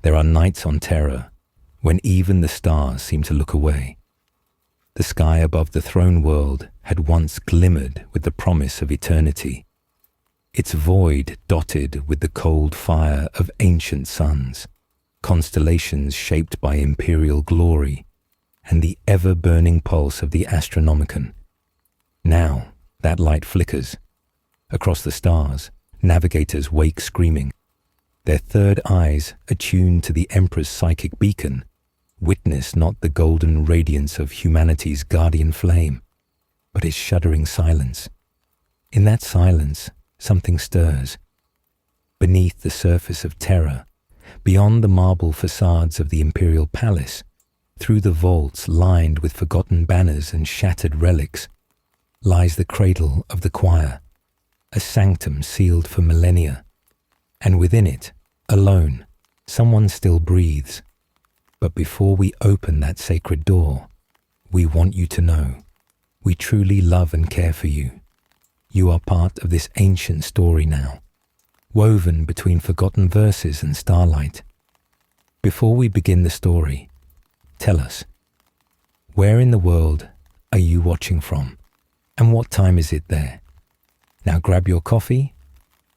There are nights on Terra when even the stars seem to look away. The sky above the throne world had once glimmered with the promise of eternity, its void dotted with the cold fire of ancient suns, constellations shaped by imperial glory, and the ever-burning pulse of the Astronomican. Now that light flickers. Across the stars, navigators wake screaming. Their third eyes, attuned to the Emperor's psychic beacon, witness not the golden radiance of humanity's guardian flame, but its shuddering silence. In that silence, something stirs. Beneath the surface of Terra, beyond the marble facades of the Imperial Palace, through the vaults lined with forgotten banners and shattered relics, lies the cradle of the choir, a sanctum sealed for millennia, and within it, alone, someone still breathes. But before we open that sacred door, we want you to know, we truly love and care for you. You are part of this ancient story now, woven between forgotten verses and starlight. Before we begin the story, tell us, where in the world are you watching from, and what time is it there? Now grab your coffee,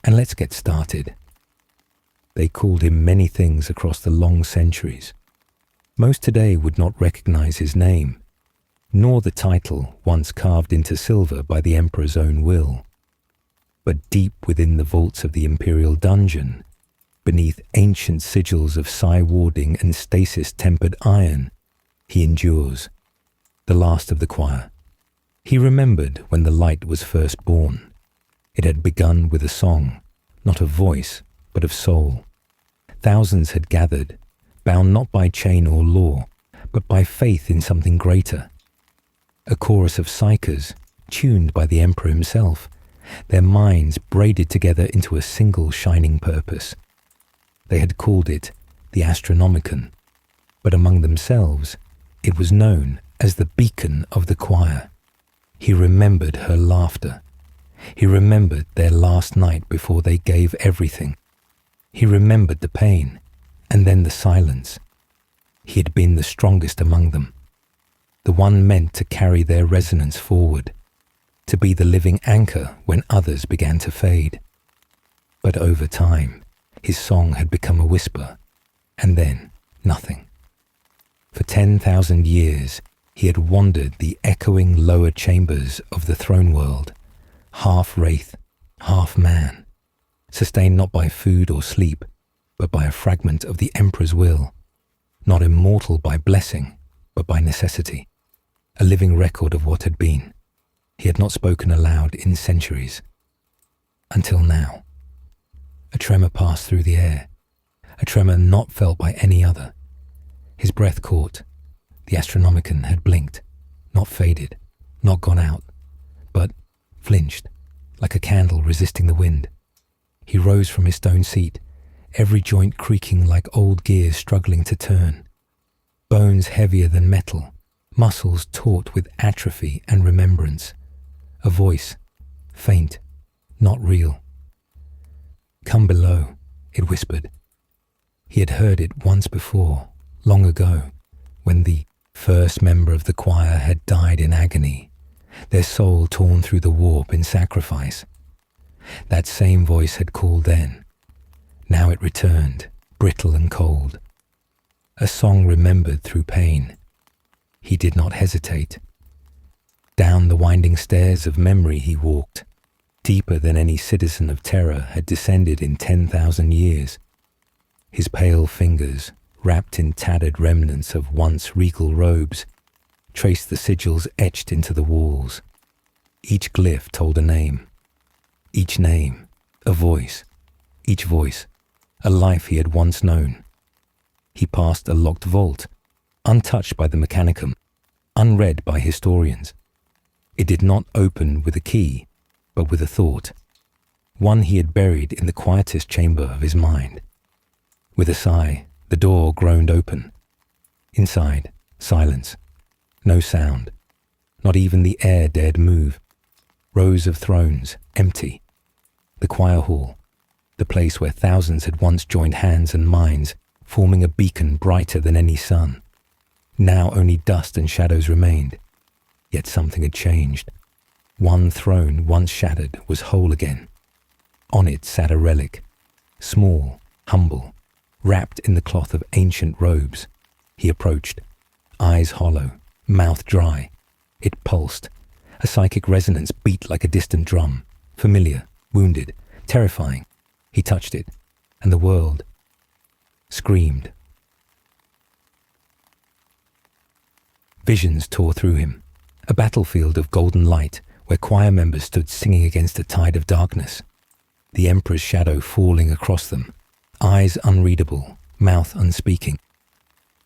and let's get started. They called him many things across the long centuries. Most today would not recognize his name, nor the title once carved into silver by the Emperor's own will. But deep within the vaults of the Imperial dungeon, beneath ancient sigils of psi-warding and stasis-tempered iron, he endures, the last of the choir. He remembered when the light was first born. It had begun with a song, not of voice, but of soul. Thousands had gathered, bound not by chain or law, but by faith in something greater. A chorus of psychers, tuned by the Emperor himself, their minds braided together into a single shining purpose. They had called it the Astronomican, but among themselves it was known as the beacon of the choir. He remembered her laughter. He remembered their last night before they gave everything. He remembered the pain, and then the silence. He had been the strongest among them, the one meant to carry their resonance forward, to be the living anchor when others began to fade. But over time, his song had become a whisper, and then nothing. For 10,000 years, he had wandered the echoing lower chambers of the throne world, half wraith, half man, sustained not by food or sleep, but by a fragment of the Emperor's will, not immortal by blessing, but by necessity, a living record of what had been. He had not spoken aloud in centuries. Until now. A tremor passed through the air, a tremor not felt by any other. His breath caught. The Astronomican had blinked, not faded, not gone out, but flinched, like a candle resisting the wind. He rose from his stone seat, every joint creaking like old gears struggling to turn. Bones heavier than metal, muscles taut with atrophy and remembrance. A voice, faint, not real. "Come below," it whispered. He had heard it once before, long ago, when the first member of the choir had died in agony, their soul torn through the warp in sacrifice. That same voice had called then. Now it returned, brittle and cold. A song remembered through pain. He did not hesitate. Down the winding stairs of memory he walked, deeper than any citizen of Terra had descended in 10,000 years. His pale fingers, wrapped in tattered remnants of once regal robes, traced the sigils etched into the walls. Each glyph told a name. Each name, a voice. Each voice, a life he had once known. He passed a locked vault, untouched by the Mechanicum, unread by historians. It did not open with a key, but with a thought, one he had buried in the quietest chamber of his mind. With a sigh, the door groaned open. Inside, silence. No sound. Not even the air dared move. Rows of thrones, empty. The choir hall, the place where thousands had once joined hands and minds, forming a beacon brighter than any sun. Now only dust and shadows remained, yet something had changed. One throne, once shattered, was whole again. On it sat a relic, small, humble, wrapped in the cloth of ancient robes. He approached, eyes hollow, mouth dry. It pulsed. A psychic resonance beat like a distant drum, familiar, wounded, terrifying. He touched it, and the world screamed. Visions tore through him, a battlefield of golden light where choir members stood singing against a tide of darkness, the Emperor's shadow falling across them, eyes unreadable, mouth unspeaking.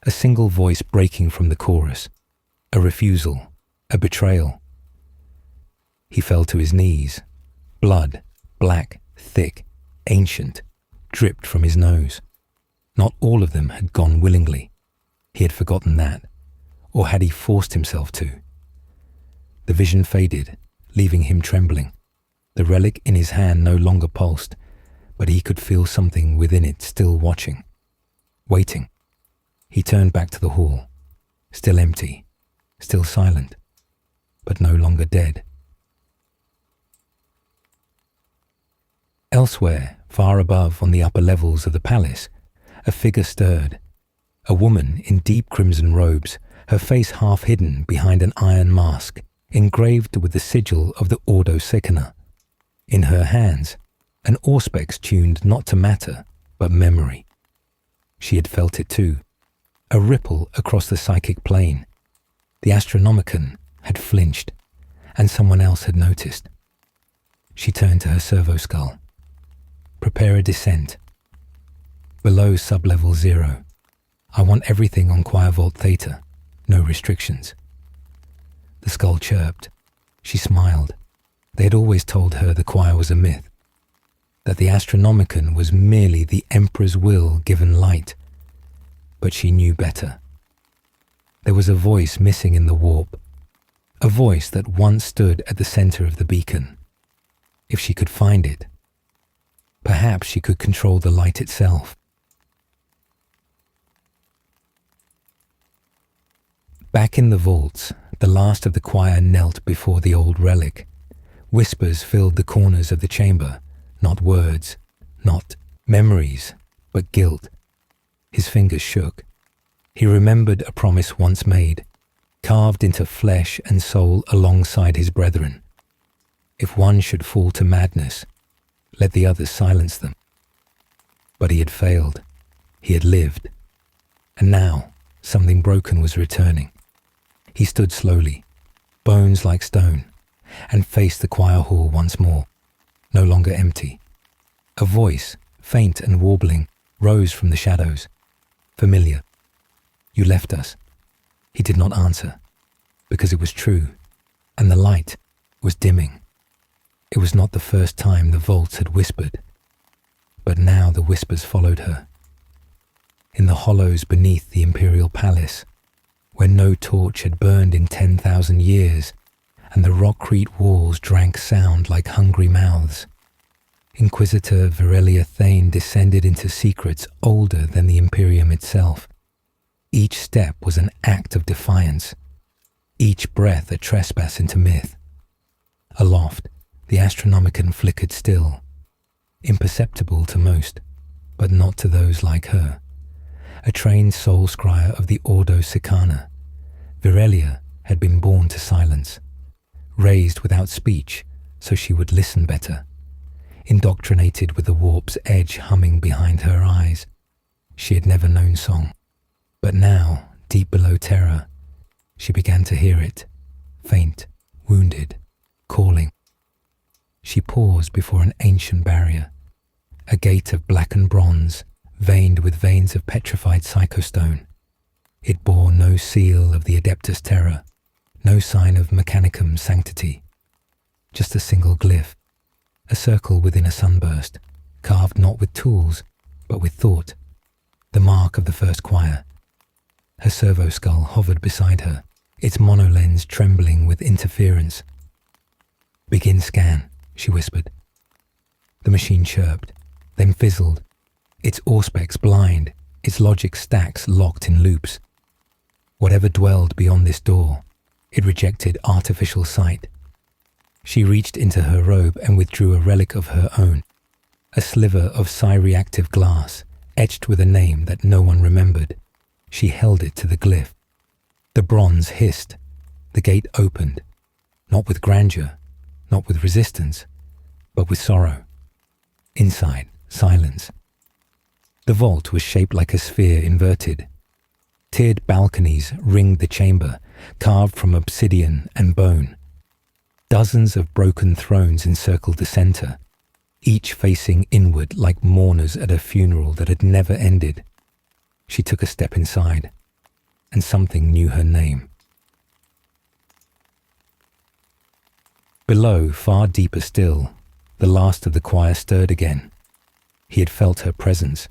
A single voice breaking from the chorus, a refusal, a betrayal. He fell to his knees. Blood, black, thick, ancient, dripped from his nose. Not all of them had gone willingly. He had forgotten that, or had he forced himself to? The vision faded, leaving him trembling. The relic in his hand no longer pulsed, but he could feel something within it still watching, waiting. He turned back to the hall, still empty, still silent, but no longer dead. Elsewhere, far above on the upper levels of the palace, a figure stirred. A woman in deep crimson robes, her face half hidden behind an iron mask, engraved with the sigil of the Ordo Secunda. In her hands, an auspex tuned not to matter, but memory. She had felt it too, a ripple across the psychic plane. The Astronomican had flinched, and someone else had noticed. She turned to her servo skull. Prepare a descent. Below sub-level 0. I want everything on Choir Vault Theta. No restrictions. The skull chirped. She smiled. They had always told her the choir was a myth, that the Astronomican was merely the Emperor's will given light. But she knew better. There was a voice missing in the warp, a voice that once stood at the center of the beacon. If she could find it, perhaps she could control the light itself. Back in the vaults, the last of the choir knelt before the old relic. Whispers filled the corners of the chamber, not words, not memories, but guilt. His fingers shook. He remembered a promise once made, carved into flesh and soul alongside his brethren. If one should fall to madness, let the others silence them. But he had failed. He had lived. And now, something broken was returning. He stood slowly, bones like stone, and faced the choir hall once more, no longer empty. A voice, faint and warbling, rose from the shadows. Familiar. You left us. He did not answer, because it was true, and the light was dimming. It was not the first time the vaults had whispered, but now the whispers followed her. In the hollows beneath the Imperial Palace, where no torch had burned in 10,000 years, and the rockcrete walls drank sound like hungry mouths, Inquisitor Virelia Thane descended into secrets older than the Imperium itself. Each step was an act of defiance, each breath a trespass into myth. Aloft, the Astronomican flickered still, imperceptible to most, but not to those like her. A trained soul scryer of the Ordo Secunda, Virelia had been born to silence, raised without speech so she would listen better, indoctrinated with the warp's edge humming behind her eyes. She had never known song, but now, deep below terror, she began to hear it, faint, wounded, calling. She paused before an ancient barrier, a gate of blackened bronze, veined with veins of petrified psychostone. It bore no seal of the Adeptus Terra, no sign of Mechanicum sanctity, just a single glyph, a circle within a sunburst, carved not with tools, but with thought, the mark of the first choir. Her servo skull hovered beside her, its monolens trembling with interference. "Begin scan," she whispered. The machine chirped, then fizzled, its auspex blind, its logic stacks locked in loops. Whatever dwelled beyond this door, it rejected artificial sight. She reached into her robe and withdrew a relic of her own, a sliver of psi-reactive glass, etched with a name that no one remembered. She held it to the glyph. The bronze hissed. The gate opened, not with grandeur, not with resistance, but with sorrow. Inside, silence. The vault was shaped like a sphere inverted. Tiered balconies ringed the chamber, carved from obsidian and bone. Dozens of broken thrones encircled the center, each facing inward like mourners at a funeral that had never ended. She took a step inside, and something knew her name. Below, far deeper still, the last of the choir stirred again. He had felt her presence,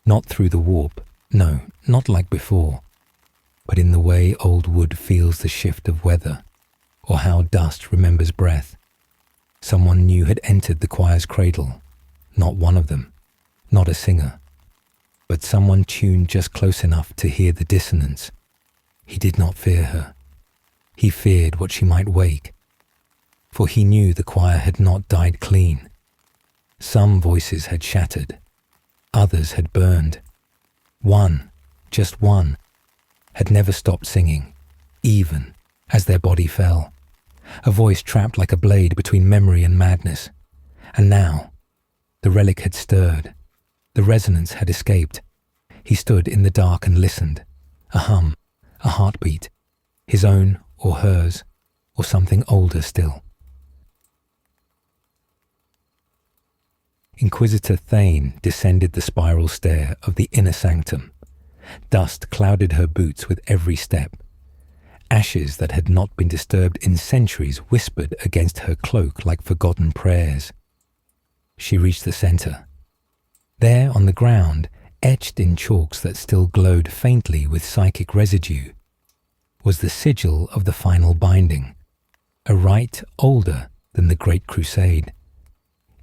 not through the warp, no, not like before, but in the way old wood feels the shift of weather, or how dust remembers breath. Someone new had entered the choir's cradle, not one of them, not a singer, but someone tuned just close enough to hear the dissonance. He did not fear her. He feared what she might wake, for he knew the choir had not died clean. Some voices had shattered, others had burned. One, just one, had never stopped singing, even as their body fell. A voice trapped like a blade between memory and madness. And now, the relic had stirred. The resonance had escaped. He stood in the dark and listened. A hum, a heartbeat, his own or hers, or something older still. Inquisitor Thane descended the spiral stair of the inner sanctum. Dust clouded her boots with every step. Ashes that had not been disturbed in centuries whispered against her cloak like forgotten prayers. She reached the center. There on the ground, etched in chalks that still glowed faintly with psychic residue, was the sigil of the final binding, a rite older than the Great Crusade.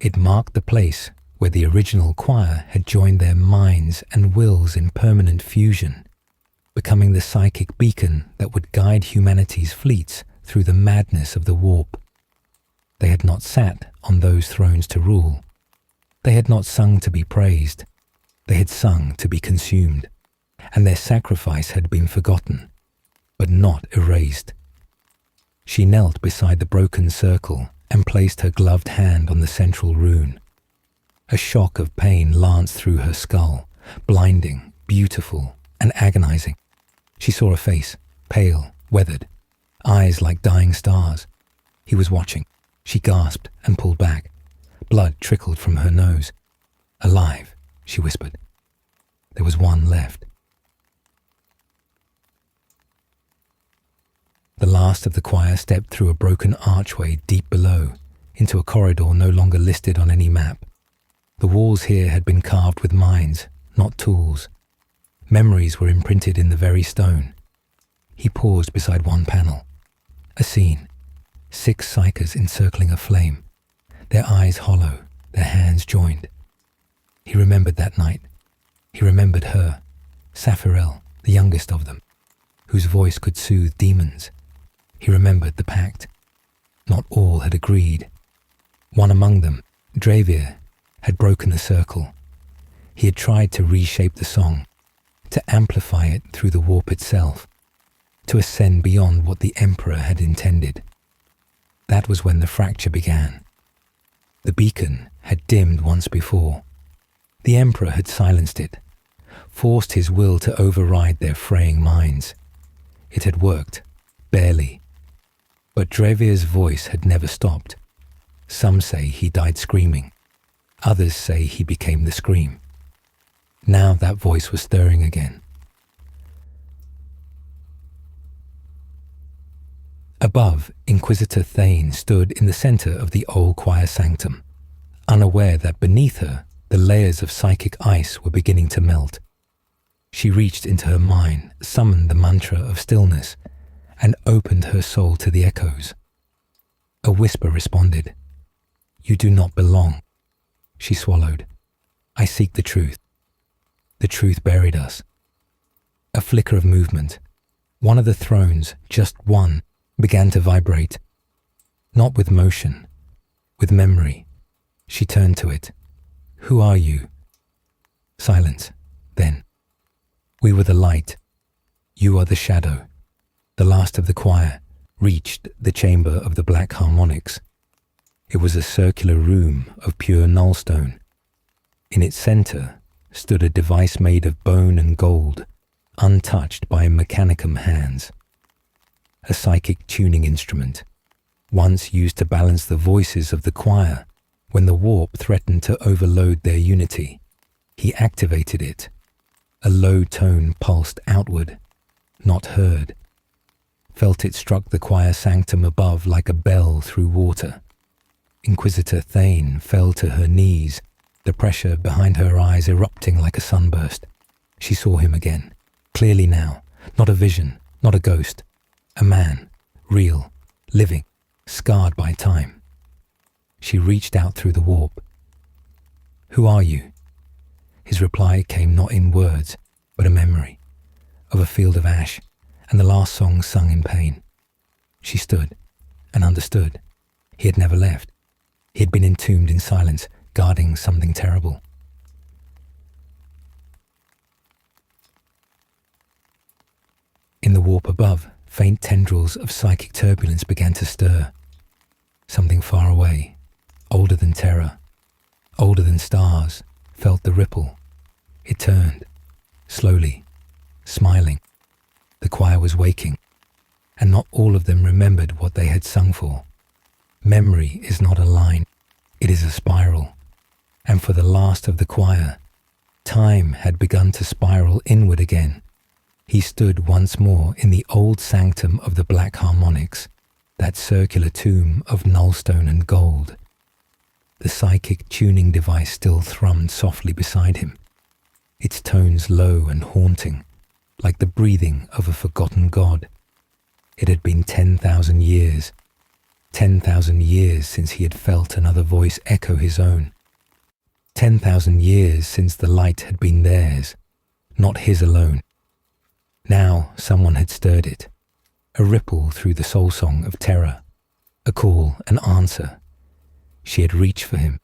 It marked the place where the original choir had joined their minds and wills in permanent fusion, becoming the psychic beacon that would guide humanity's fleets through the madness of the warp. They had not sat on those thrones to rule. They had not sung to be praised. They had sung to be consumed, and their sacrifice had been forgotten, but not erased. She knelt beside the broken circle and placed her gloved hand on the central rune. A shock of pain lanced through her skull, blinding, beautiful, and agonizing. She saw a face, pale, weathered, eyes like dying stars. He was watching. She gasped and pulled back. Blood trickled from her nose. "Alive," she whispered. There was one left. The last of the choir stepped through a broken archway deep below, into a corridor no longer listed on any map. The walls here had been carved with minds, not tools. Memories were imprinted in the very stone. He paused beside one panel. A scene. 6 psychers encircling a flame, their eyes hollow, their hands joined. He remembered that night. He remembered her, Saphirel, the youngest of them, whose voice could soothe demons. He remembered the pact. Not all had agreed. One among them, Dravir, had broken the circle. He had tried to reshape the song, to amplify it through the warp itself, to ascend beyond what the Emperor had intended. That was when the fracture began. The beacon had dimmed once before. The Emperor had silenced it, forced his will to override their fraying minds. It had worked, barely. But Dravir's voice had never stopped. Some say he died screaming. Others say he became the scream. Now that voice was stirring again. Above, Inquisitor Thane stood in the center of the old choir sanctum, unaware that beneath her the layers of psychic ice were beginning to melt. She reached into her mind, summoned the mantra of stillness, and opened her soul to the echoes. A whisper responded. "You do not belong." She swallowed. "I seek the truth." The truth buried us. A flicker of movement. One of the thrones, just one, began to vibrate. Not with motion, with memory. She turned to it. Who are you? Silence. Then. We were the light. You are the shadow. The last of the choir reached the chamber of the black harmonics. It was a circular room of pure nullstone. In its center stood a device made of bone and gold, untouched by mechanicum hands. A psychic tuning instrument, once used to balance the voices of the choir when the warp threatened to overload their unity. He activated it. A low tone pulsed outward, not heard. Felt it struck the choir sanctum above like a bell through water. Inquisitor Thane fell to her knees, the pressure behind her eyes erupting like a sunburst. She saw him again, clearly now, not a vision, not a ghost. A man, real, living, scarred by time. She reached out through the warp. Who are you? His reply came not in words, but a memory of a field of ash and the last song sung in pain. She stood and understood. He had never left. He had been entombed in silence, guarding something terrible. In the warp above, faint tendrils of psychic turbulence began to stir. Something far away, older than terror, older than stars, felt the ripple. It turned, slowly, smiling. The choir was waking, and not all of them remembered what they had sung for. Memory is not a line, it is a spiral. And for the last of the choir, time had begun to spiral inward again. He stood once more in the old sanctum of the black harmonics, that circular tomb of nullstone and gold. The psychic tuning device still thrummed softly beside him, its tones low and haunting, like the breathing of a forgotten god. It had been 10,000 years, 10,000 years since he had felt another voice echo his own. 10,000 years since the light had been theirs, not his alone. Now someone had stirred it, a ripple through the soul song of terror, a call, an answer. She had reached for him,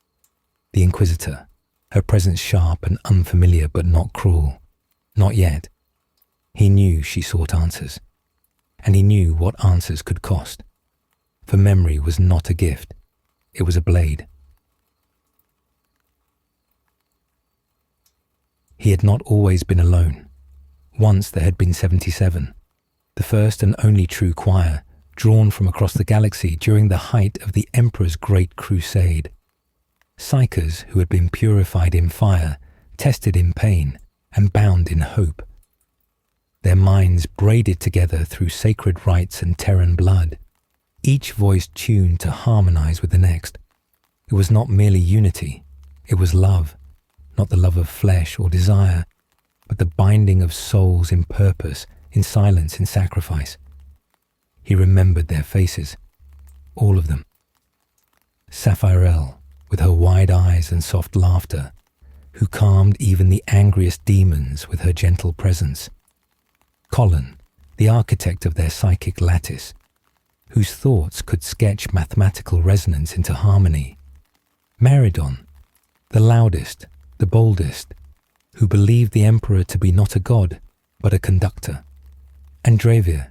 the Inquisitor, her presence sharp and unfamiliar but not cruel. Not yet. He knew she sought answers, and he knew what answers could cost. For memory was not a gift, it was a blade. He had not always been alone. Once there had been 77, the first and only true choir, drawn from across the galaxy during the height of the Emperor's great crusade. Psychers who had been purified in fire, tested in pain, and bound in hope. Their minds braided together through sacred rites and Terran blood, each voice tuned to harmonize with the next. It was not merely unity, it was love, not the love of flesh or desire, but the binding of souls in purpose, in silence, in sacrifice. He remembered their faces, all of them. Sapphirel, with her wide eyes and soft laughter, who calmed even the angriest demons with her gentle presence. Colin, the architect of their psychic lattice, whose thoughts could sketch mathematical resonance into harmony. Meridon, the loudest, the boldest, who believed the Emperor to be not a god, but a conductor. And Dravir,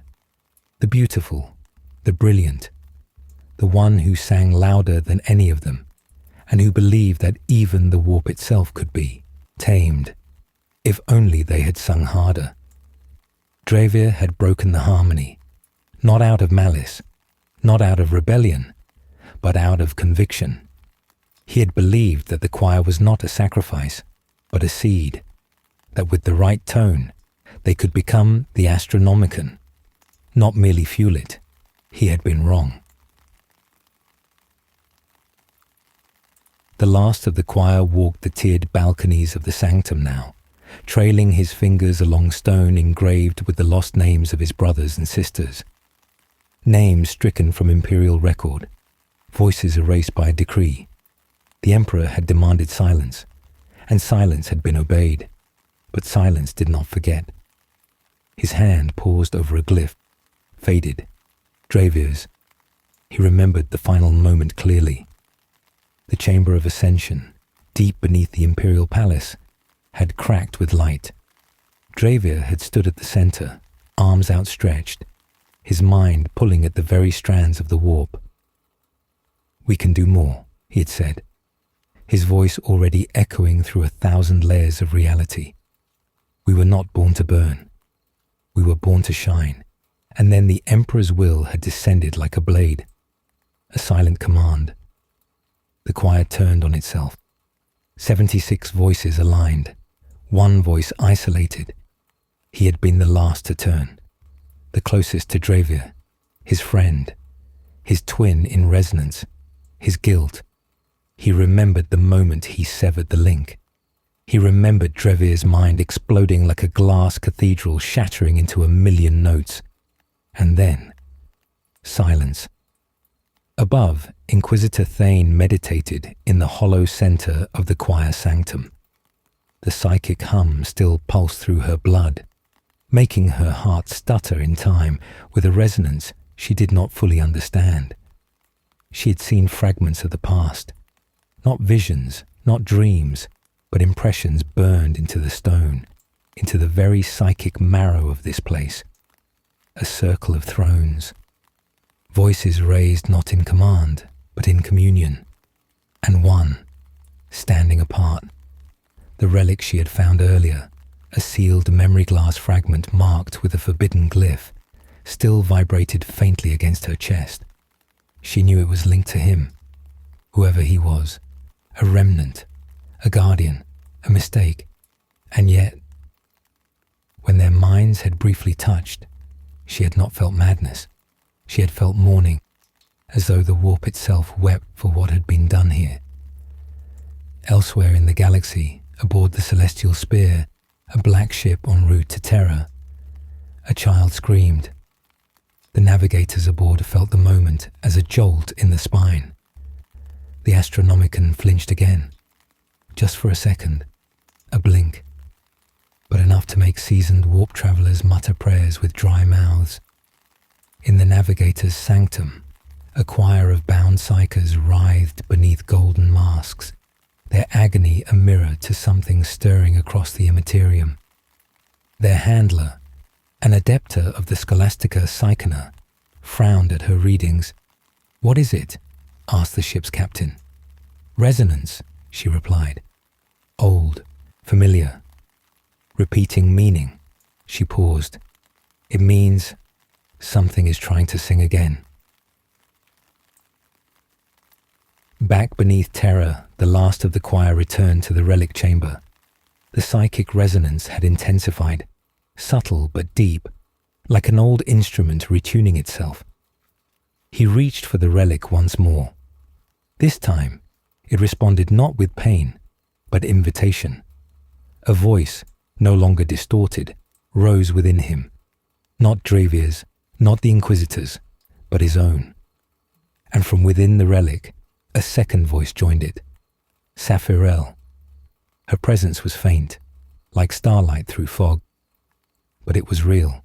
the beautiful, the brilliant, the one who sang louder than any of them, and who believed that even the warp itself could be tamed, if only they had sung harder. Dravir had broken the harmony, not out of malice, not out of rebellion, but out of conviction. He had believed that the choir was not a sacrifice, but a seed, that with the right tone, they could become the Astronomican, not merely fuel it. He had been wrong. The last of the choir walked the tiered balconies of the sanctum now, trailing his fingers along stone engraved with the lost names of his brothers and sisters. Names stricken from imperial record, voices erased by a decree. The Emperor had demanded silence, and silence had been obeyed. But silence did not forget. His hand paused over a glyph, faded. Dravir's. He remembered the final moment clearly. The chamber of ascension, deep beneath the Imperial palace, had cracked with light. Dravir had stood at the center, arms outstretched, his mind pulling at the very strands of the warp. "We can do more," he had said, his voice already echoing through 1,000 layers of reality. "We were not born to burn. We were born to shine." And then the Emperor's will had descended like a blade, a silent command. The choir turned on itself. 76 voices aligned, one voice isolated. He had been the last to turn, the closest to Dravir, his friend, his twin in resonance, his guilt. He remembered the moment he severed the link. He remembered Dravir's mind exploding like a glass cathedral shattering into 1,000,000 notes. And then, silence. Above, Inquisitor Thane meditated in the hollow center of the choir sanctum. The psychic hum still pulsed through her blood, making her heart stutter in time with a resonance she did not fully understand. She had seen fragments of the past, not visions, not dreams, but impressions burned into the stone, into the very psychic marrow of this place. A circle of thrones, voices raised not in command, but in communion, and one, standing apart. The relic she had found earlier, a sealed memory glass fragment marked with a forbidden glyph, still vibrated faintly against her chest. She knew it was linked to him, whoever he was, a remnant, a guardian, a mistake, and yet, when their minds had briefly touched, she had not felt madness. She had felt mourning, as though the warp itself wept for what had been done here. Elsewhere in the galaxy, aboard the Celestial Spear, a black ship en route to Terra, a child screamed. The navigators aboard felt the moment as a jolt in the spine. The Astronomican flinched again, just for a second, a blink, but enough to make seasoned warp travelers mutter prayers with dry mouths. In the navigator's sanctum, a choir of bound psychers writhed beneath golden masks, their agony a mirror to something stirring across the Imperium. Their handler, an adepta of the Scholastica Psychona, frowned at her readings. "What is it?" asked the ship's captain. "Resonance," she replied. "Old, familiar." Repeating meaning, she paused. "It means something is trying to sing again." Back beneath Terra, the last of the choir returned to the relic chamber. The psychic resonance had intensified, subtle but deep, like an old instrument retuning itself. He reached for the relic once more. This time, it responded not with pain, but invitation. A voice, no longer distorted, rose within him. Not Dravir's, not the Inquisitor's, but his own. And from within the relic, a second voice joined it. Saphirel. Her presence was faint, like starlight through fog. But it was real.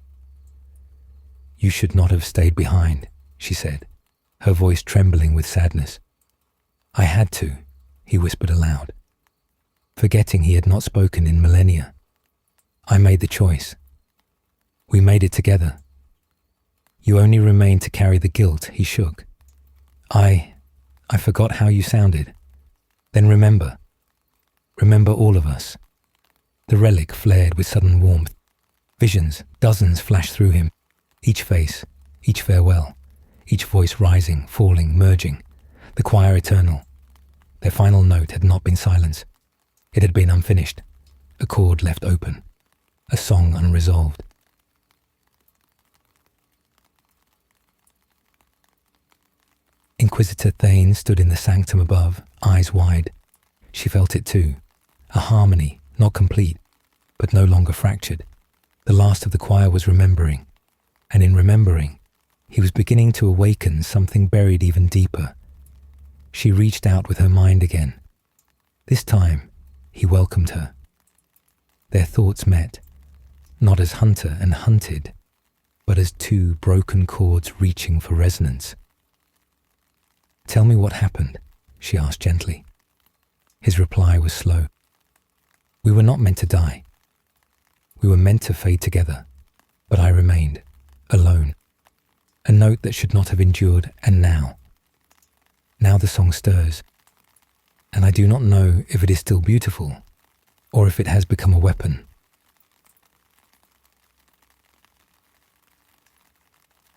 "You should not have stayed behind," she said, her voice trembling with sadness. "I had to," he whispered aloud, forgetting he had not spoken in millennia. "I made the choice. We made it together. You only remained to carry the guilt," he shook. I forgot how you sounded. Then remember all of us." The relic flared with sudden warmth. Visions, dozens flashed through him, each face, each farewell, each voice rising, falling, merging, the choir eternal. Their final note had not been silence. It had been unfinished, a chord left open, a song unresolved. Inquisitor Thane stood in the sanctum above, eyes wide. She felt it too, a harmony, not complete, but no longer fractured. The last of the choir was remembering, and in remembering, he was beginning to awaken something buried even deeper. She reached out with her mind again. This time, he welcomed her. Their thoughts met, not as hunter and hunted, but as two broken chords reaching for resonance. "Tell me what happened," she asked gently. His reply was slow. "We were not meant to die. We were meant to fade together, but I remained, alone. A note that should not have endured, and now the song stirs, and I do not know if it is still beautiful, or if it has become a weapon."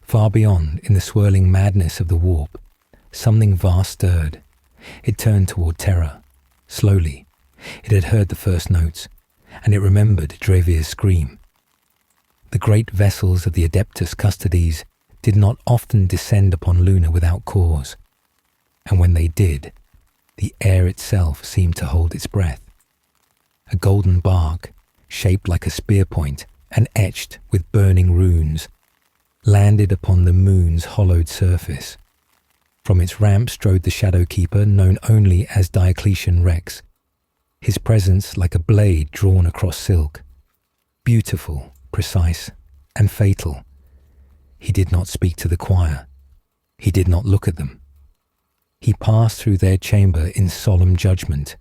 Far beyond, in the swirling madness of the warp, something vast stirred. It turned toward Terra, slowly. It had heard the first notes, and it remembered Drevir's scream. The great vessels of the Adeptus Custodes did not often descend upon Luna without cause, and when they did, the air itself seemed to hold its breath. A golden bark, shaped like a spear point and etched with burning runes, landed upon the moon's hollowed surface. From its ramp strode the Shadow Keeper, known only as Diocletian Rex, his presence like a blade drawn across silk. Beautiful, precise, and fatal. He did not speak to the choir. He did not look at them. He passed through their chamber in solemn judgment,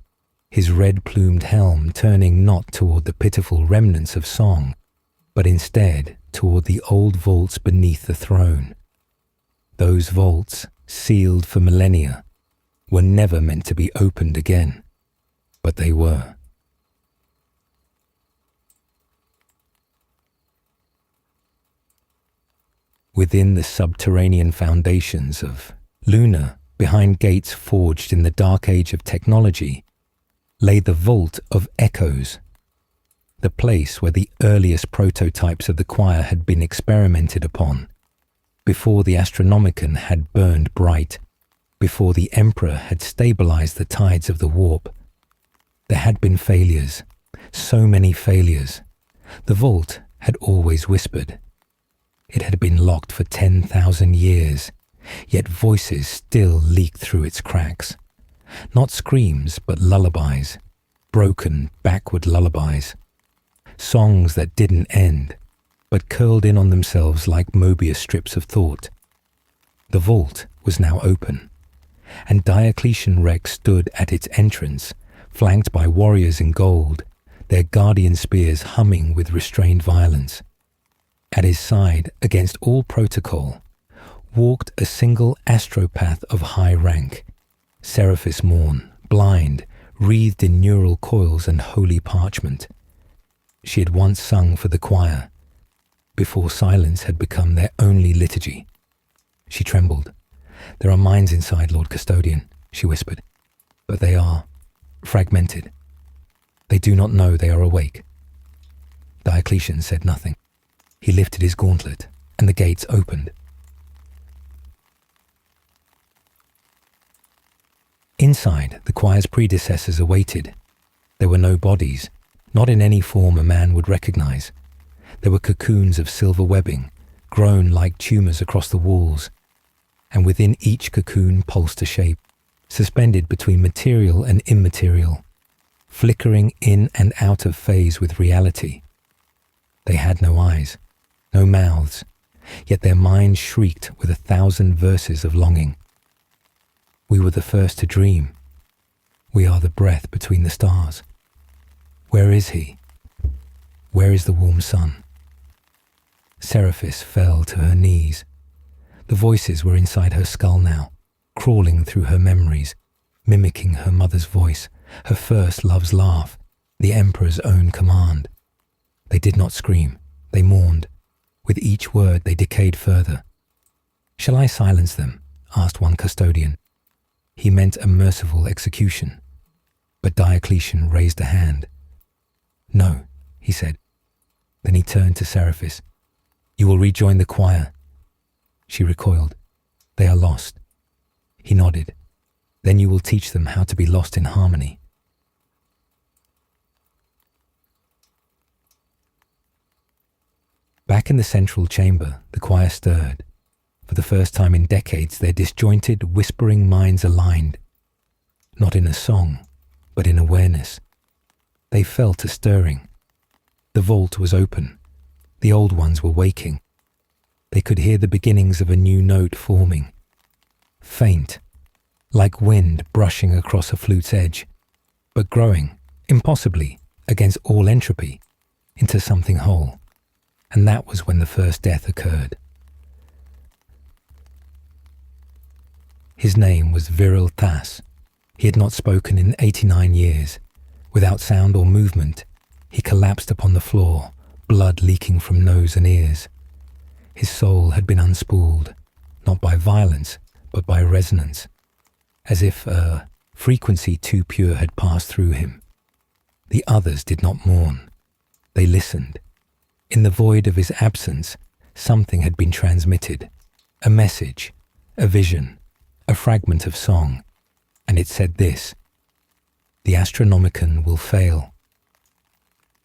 his red-plumed helm turning not toward the pitiful remnants of song, but instead toward the old vaults beneath the throne. Those vaults, sealed for millennia, were never meant to be opened again, but they were. Within the subterranean foundations of Luna, behind gates forged in the dark age of technology, lay the Vault of Echoes, the place where the earliest prototypes of the choir had been experimented upon, before the Astronomican had burned bright, before the Emperor had stabilized the tides of the warp. There had been failures, so many failures. The vault had always whispered. It had been locked for 10,000 years, yet voices still leaked through its cracks. Not screams, but lullabies, broken, backward lullabies. Songs that didn't end, but curled in on themselves like Mobius strips of thought. The vault was now open, and Diocletian Rex stood at its entrance, flanked by warriors in gold, their guardian spears humming with restrained violence. At his side, against all protocol, walked a single astropath of high rank, Seraphis Morn, blind, wreathed in neural coils and holy parchment. She had once sung for the choir, before silence had become their only liturgy. She trembled. "There are minds inside, Lord Custodian," she whispered, "but they are fragmented. They do not know they are awake." Diocletian said nothing. He lifted his gauntlet, and the gates opened. Inside, the choir's predecessors awaited. There were no bodies, not in any form a man would recognize. There were cocoons of silver webbing, grown like tumors across the walls, and within each cocoon pulsed a shape, suspended between material and immaterial, flickering in and out of phase with reality. They had no eyes, no mouths, yet their minds shrieked with 1,000 verses of longing. We were the first to dream. We are the breath between the stars. Where is he? Where is the warm sun? Seraphis fell to her knees. The voices were inside her skull now, crawling through her memories, mimicking her mother's voice, her first love's laugh, the Emperor's own command. They did not scream, they mourned. With each word they decayed further. "Shall I silence them?" asked one custodian. He meant a merciful execution, but Diocletian raised a hand. "No," he said. Then he turned to Seraphis. "You will rejoin the choir." She recoiled. "They are lost." He nodded. "Then you will teach them how to be lost in harmony." Back in the central chamber, the choir stirred. For the first time in decades, their disjointed, whispering minds aligned. Not in a song, but in awareness. They felt a stirring, The vault was open. The old ones were waking. They could hear the beginnings of a new note forming. Faint, like wind brushing across a flute's edge, but growing, impossibly, against all entropy, into something whole. And that was when the first death occurred. His name was Viral Thas. He had not spoken in 89 years. Without sound or movement, he collapsed upon the floor, blood leaking from nose and ears. His soul had been unspooled, not by violence, but by resonance, as if a frequency too pure had passed through him. The others did not mourn. They listened. In the void of his absence, something had been transmitted, a message, a vision, a fragment of song, and it said this: "The Astronomican will fail.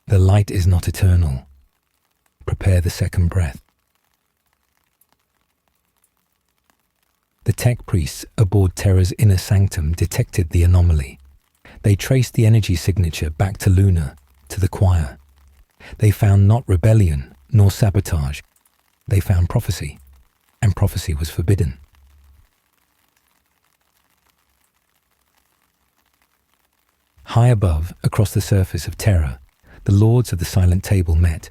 The light is not eternal. Prepare the second breath." The tech priests aboard Terra's inner sanctum detected the anomaly. They traced the energy signature back to Luna, to the choir. They found not rebellion nor sabotage. They found prophecy, and prophecy was forbidden. High above, across the surface of Terra, the lords of the Silent Table met.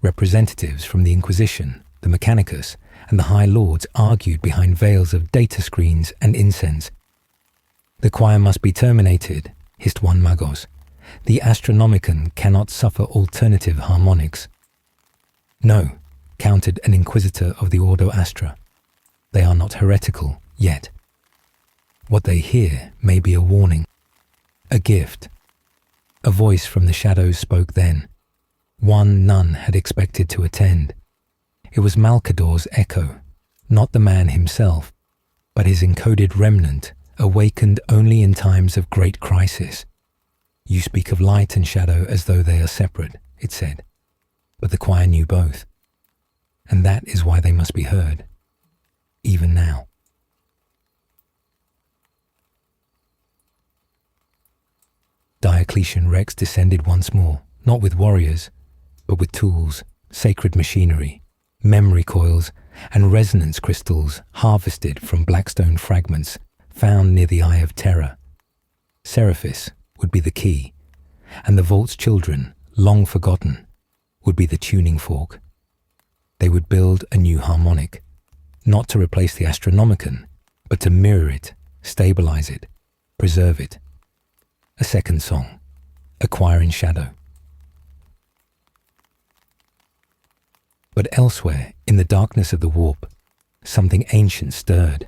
Representatives from the Inquisition, the Mechanicus, and the High Lords argued behind veils of data screens and incense. "The choir must be terminated," hissed one Magos. "The Astronomican cannot suffer alternative harmonics." "No," countered an Inquisitor of the Ordo Astra. "They are not heretical yet. What they hear may be a warning, a gift." A voice from the shadows spoke then. One none had expected to attend. It was Malcador's echo, not the man himself, but his encoded remnant, awakened only in times of great crisis. "You speak of light and shadow as though they are separate," it said, but the choir knew both, and that is why they must be heard, even now. Diocletian Rex descended once more, not with warriors, but with tools, sacred machinery, memory coils, and resonance crystals harvested from blackstone fragments found near the Eye of Terror. Seraphis would be the key, and the vault's children, long forgotten, would be the tuning fork. They would build a new harmonic, not to replace the Astronomican, but to mirror it, stabilize it, preserve it. A second song, a choir in shadow. But elsewhere, in the darkness of the warp, something ancient stirred.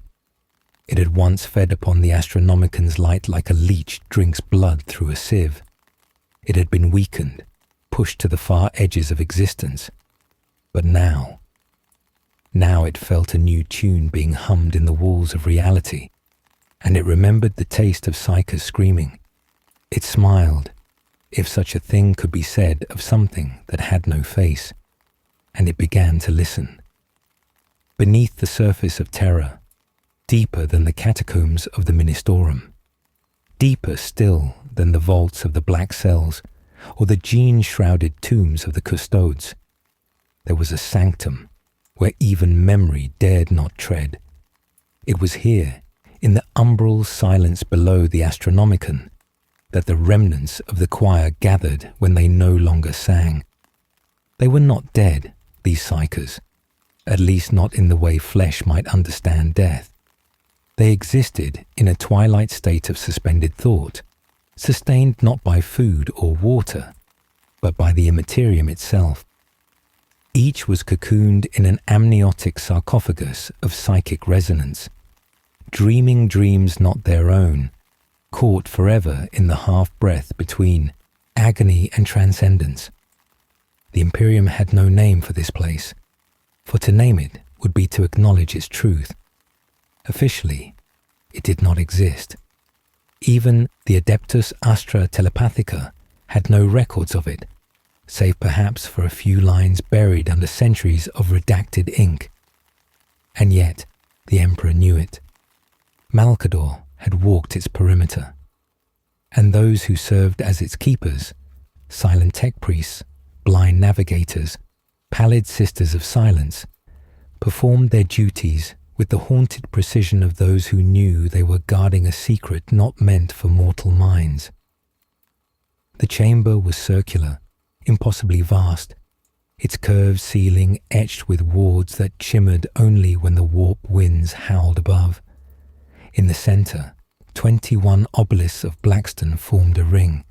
It had once fed upon the Astronomican's light like a leech drinks blood through a sieve. It had been weakened, pushed to the far edges of existence. But now it felt a new tune being hummed in the walls of reality, and it remembered the taste of Psyche's screaming. It smiled, if such a thing could be said of something that had no face, and it began to listen. Beneath the surface of Terra, deeper than the catacombs of the Ministorum, deeper still than the vaults of the Black Cells or the gene-shrouded tombs of the Custodes, there was a sanctum where even memory dared not tread. It was here, in the umbral silence below the Astronomican, that the remnants of the choir gathered when they no longer sang. They were not dead, these psychers, at least not in the way flesh might understand death. They existed in a twilight state of suspended thought, sustained not by food or water, but by the Imperium itself. Each was cocooned in an amniotic sarcophagus of psychic resonance, dreaming dreams not their own, caught forever in the half-breath between agony and transcendence. The Imperium had no name for this place, for to name it would be to acknowledge its truth. Officially, it did not exist. Even the Adeptus Astra Telepathica had no records of it, save perhaps for a few lines buried under centuries of redacted ink. And yet, the Emperor knew it. Malcador had walked its perimeter, and those who served as its keepers, silent tech priests, blind navigators, pallid sisters of silence, performed their duties with the haunted precision of those who knew they were guarding a secret not meant for mortal minds. The chamber was circular, impossibly vast, its curved ceiling etched with wards that shimmered only when the warp winds howled above. In the centre, 21 obelisks of blackstone formed a ring,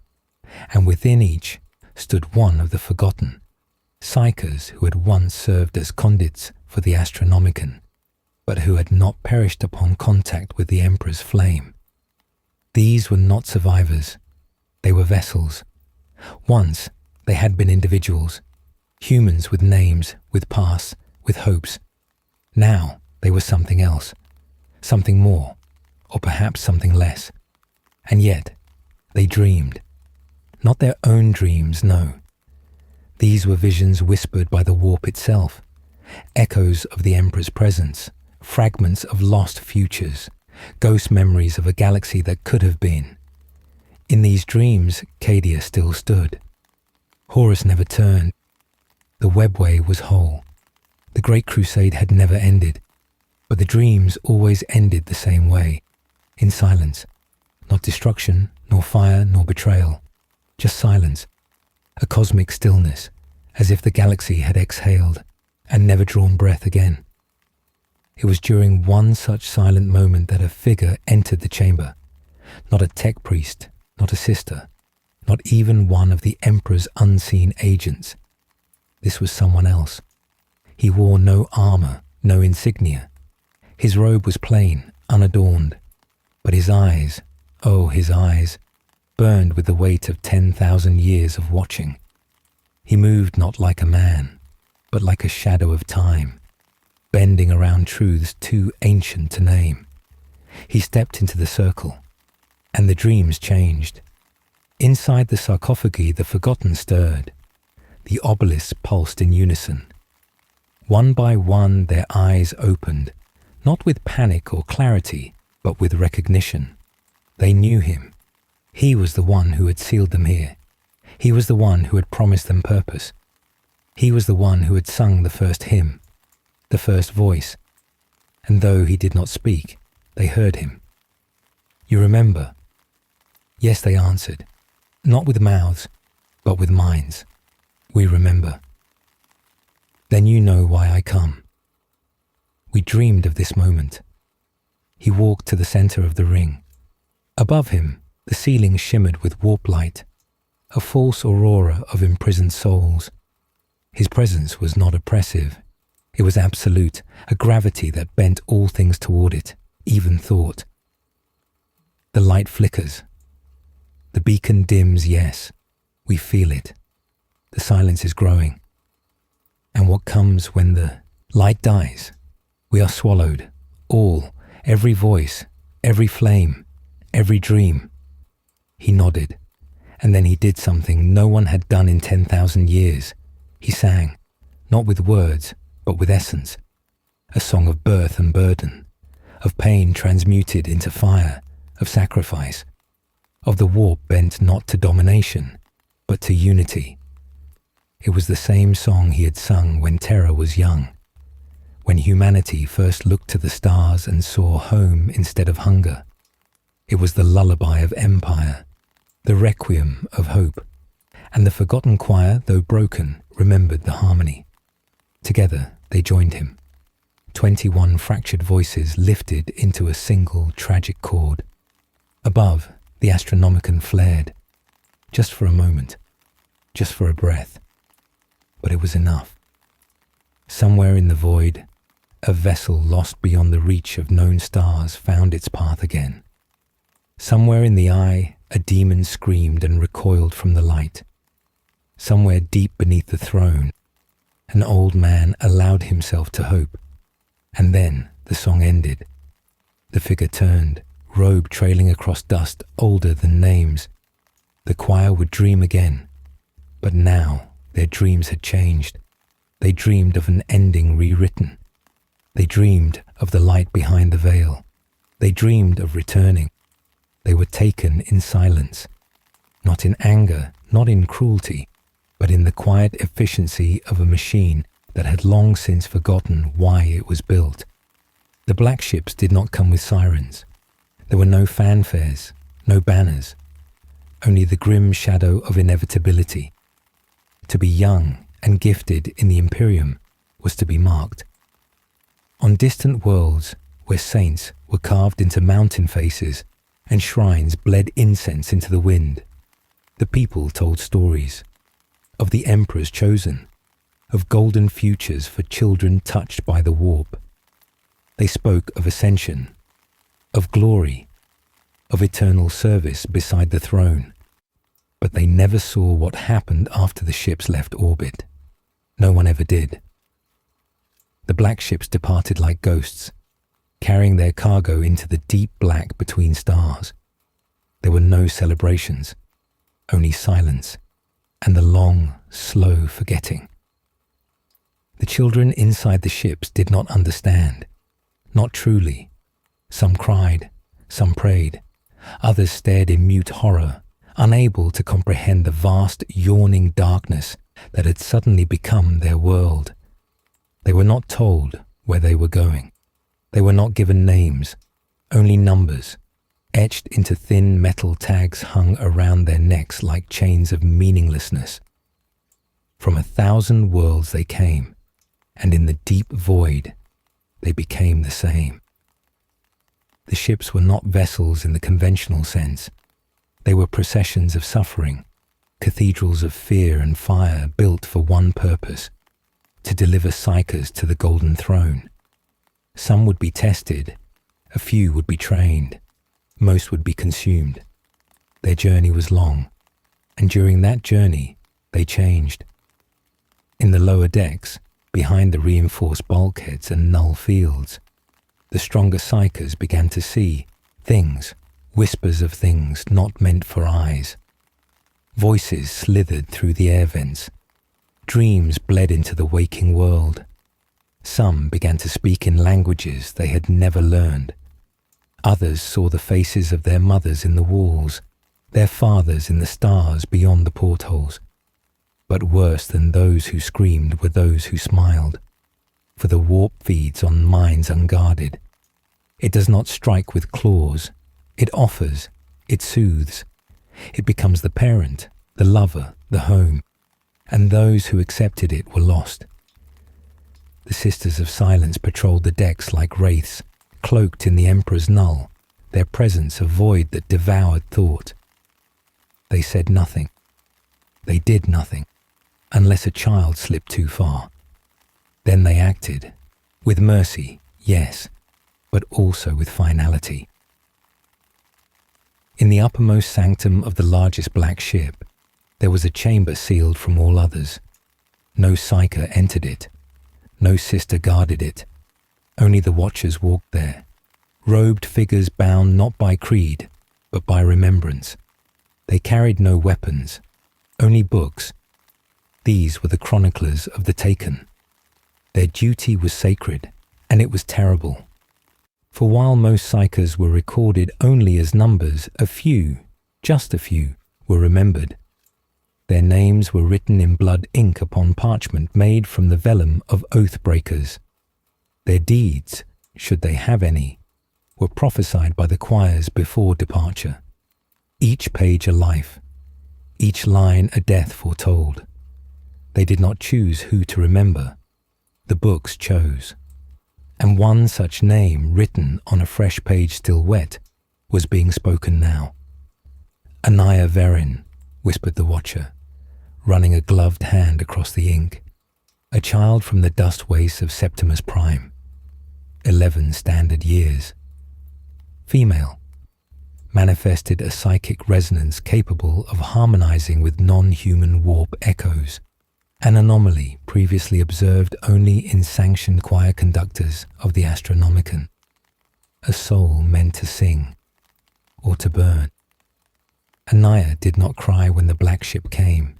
and within each stood one of the forgotten, psychers who had once served as conduits for the Astronomican, but who had not perished upon contact with the Emperor's flame. These were not survivors. They were vessels. Once they had been individuals, humans with names, with pasts, with hopes. Now they were something else, something more, or perhaps something less. And yet they dreamed. Not their own dreams, no. These were visions whispered by the warp itself, echoes of the Emperor's presence, fragments of lost futures, ghost memories of a galaxy that could have been. In these dreams, Cadia still stood. Horus never turned. The webway was whole. The Great Crusade had never ended, but the dreams always ended the same way, in silence. Not destruction, nor fire, nor betrayal. Just silence, a cosmic stillness, as if the galaxy had exhaled and never drawn breath again. It was during one such silent moment that a figure entered the chamber. Not a tech priest, not a sister, not even one of the Emperor's unseen agents. This was someone else. He wore no armor, no insignia. His robe was plain, unadorned, but his eyes, oh his eyes, burned with the weight of 10,000 years of watching. He moved not like a man, but like a shadow of time, bending around truths too ancient to name. He stepped into the circle, and the dreams changed. Inside the sarcophagi, the forgotten stirred. The obelisks pulsed in unison. One by one, their eyes opened, not with panic or clarity, but with recognition. They knew him. He was the one who had sealed them here. He was the one who had promised them purpose. He was the one who had sung the first hymn, the first voice. And though he did not speak, they heard him. You remember? Yes, they answered, not with mouths, but with minds. We remember. Then you know why I come. We dreamed of this moment. He walked to the center of the ring. Above him, the ceiling shimmered with warp light, a false aurora of imprisoned souls. His presence was not oppressive. It was absolute, a gravity that bent all things toward it, even thought. The light flickers. The beacon dims, yes. We feel it. The silence is growing. And what comes when the light dies? We are swallowed. All, every voice, every flame, every dream. He nodded, and then he did something no one had done in 10,000 years. He sang, not with words, but with essence. A song of birth and burden, of pain transmuted into fire, of sacrifice, of the warp bent not to domination, but to unity. It was the same song he had sung when Terra was young, when humanity first looked to the stars and saw home instead of hunger. It was the lullaby of empire, the requiem of hope, and the forgotten choir, though broken, remembered the harmony. Together they joined him. 21 fractured voices lifted into a single tragic chord. Above, the Astronomican flared, just for a moment, just for a breath. But it was enough. Somewhere in the void, a vessel lost beyond the reach of known stars found its path again. Somewhere in the eye, a demon screamed and recoiled from the light. Somewhere deep beneath the throne, an old man allowed himself to hope. And then the song ended. The figure turned, robe trailing across dust older than names. The choir would dream again, but now their dreams had changed. They dreamed of an ending rewritten. They dreamed of the light behind the veil. They dreamed of returning. They were taken in silence, not in anger, not in cruelty, but in the quiet efficiency of a machine that had long since forgotten why it was built. The black ships did not come with sirens. There were no fanfares, no banners, only the grim shadow of inevitability. To be young and gifted in the Imperium was to be marked. On distant worlds where saints were carved into mountain faces and shrines bled incense into the wind, the people told stories of the emperors chosen, of golden futures for children touched by the warp. They spoke of ascension, of glory, of eternal service beside the throne. But they never saw what happened after the ships left orbit. No one ever did. The black ships departed like ghosts, carrying their cargo into the deep black between stars. There were no celebrations, only silence and the long, slow forgetting. The children inside the ships did not understand, not truly. Some cried, some prayed, others stared in mute horror, unable to comprehend the vast, yawning darkness that had suddenly become their world. They were not told where they were going. They were not given names, only numbers, etched into thin metal tags hung around their necks like chains of meaninglessness. From 1,000 worlds they came, and in the deep void, they became the same. The ships were not vessels in the conventional sense. They were processions of suffering, cathedrals of fear and fire built for one purpose, to deliver psychers to the golden throne. Some would be tested, a few would be trained, most would be consumed. Their journey was long, and during that journey, they changed. In the lower decks, behind the reinforced bulkheads and null fields, the stronger psychers began to see things, whispers of things not meant for eyes. Voices slithered through the air vents. Dreams bled into the waking world. Some began to speak in languages they had never learned. Others saw the faces of their mothers in the walls, their fathers in the stars beyond the portholes. But worse than those who screamed were those who smiled, for the warp feeds on minds unguarded. It does not strike with claws. It offers, it soothes. It becomes the parent, the lover, the home, and those who accepted it were lost. The Sisters of Silence patrolled the decks like wraiths, cloaked in the Emperor's null, their presence a void that devoured thought. They said nothing. They did nothing, unless a child slipped too far. Then they acted, with mercy, yes, but also with finality. In the uppermost sanctum of the largest black ship, there was a chamber sealed from all others. No psyker entered it. No sister guarded it. Only the watchers walked there, robed figures bound not by creed, but by remembrance. They carried no weapons, only books. These were the chroniclers of the taken. Their duty was sacred, and it was terrible. For while most psychers were recorded only as numbers, a few, just a few, were remembered. Their names were written in blood ink upon parchment made from the vellum of oath breakers. Their deeds, should they have any, were prophesied by the choirs before departure. Each page a life, each line a death foretold. They did not choose who to remember. The books chose. And one such name, written on a fresh page still wet, was being spoken now. Anaya Verin, whispered the watcher, running a gloved hand across the ink. A child from the dust wastes of Septimus Prime. 11 standard years. Female. Manifested a psychic resonance capable of harmonizing with non-human warp echoes. An anomaly previously observed only in sanctioned choir conductors of the Astronomican. A soul meant to sing, or to burn. Anaya did not cry when the black ship came.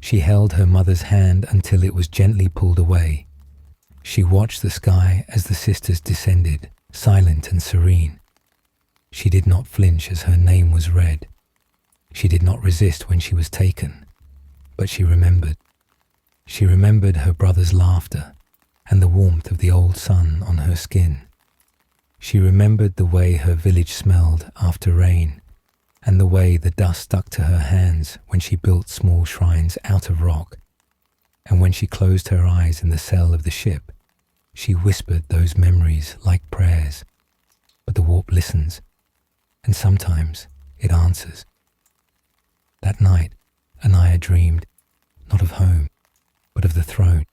She held her mother's hand until it was gently pulled away. She watched the sky as the sisters descended, silent and serene. She did not flinch as her name was read. She did not resist when she was taken. But she remembered. She remembered her brother's laughter and the warmth of the old sun on her skin. She remembered the way her village smelled after rain, and the way the dust stuck to her hands when she built small shrines out of rock. And when she closed her eyes in the cell of the ship, she whispered those memories like prayers. But the warp listens, and sometimes it answers. That night, Anaya dreamed, not of home, but of the throne,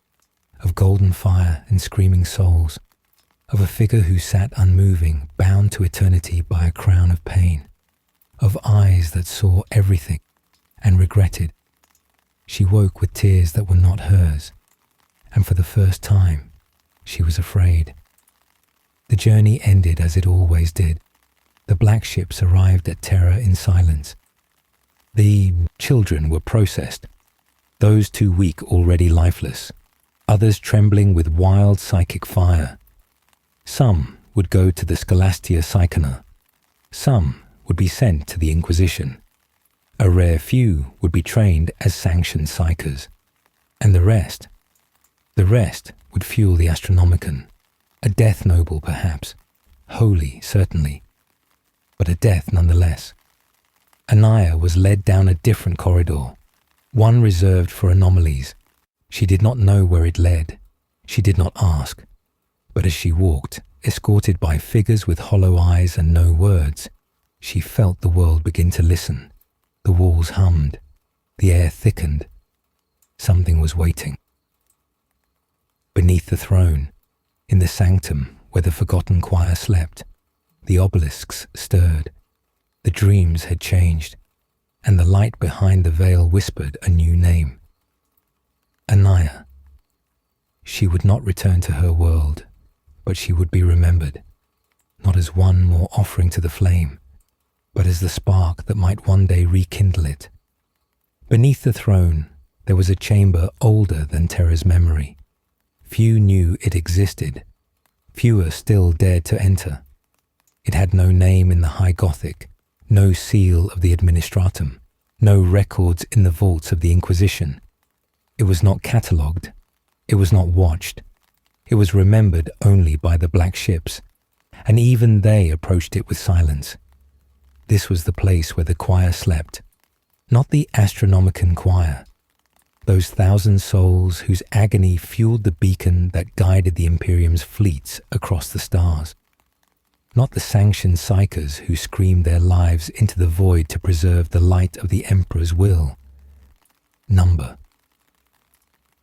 of golden fire and screaming souls, of a figure who sat unmoving, bound to eternity by a crown of pain, of eyes that saw everything and regretted. She woke with tears that were not hers, and for the first time, she was afraid. The journey ended as it always did. The black ships arrived at Terra in silence. The children were processed, those too weak already lifeless, others trembling with wild psychic fire. Some would go to the Scholastia Psychona. Some would be sent to the Inquisition. A rare few would be trained as sanctioned psychers. And the rest would fuel the Astronomican. A death noble, perhaps. Holy, certainly. But a death nonetheless. Anaya was led down a different corridor, one reserved for anomalies. She did not know where it led. She did not ask. But as she walked, escorted by figures with hollow eyes and no words, she felt the world begin to listen. The walls hummed. The air thickened. Something was waiting. Beneath the throne, in the sanctum where the forgotten choir slept, the obelisks stirred. The dreams had changed, and the light behind the veil whispered a new name. Anaya. She would not return to her world, but she would be remembered, not as one more offering to the flame, but as the spark that might one day rekindle it. Beneath the throne, there was a chamber older than Terra's memory. Few knew it existed. Fewer still dared to enter. It had no name in the High Gothic, no seal of the Administratum, no records in the vaults of the Inquisition. It was not catalogued. It was not watched. It was remembered only by the black ships, and even they approached it with silence. This was the place where the choir slept, not the Astronomican choir, those 1,000 souls whose agony fueled the beacon that guided the Imperium's fleets across the stars, not the sanctioned psychers who screamed their lives into the void to preserve the light of the Emperor's will. Number.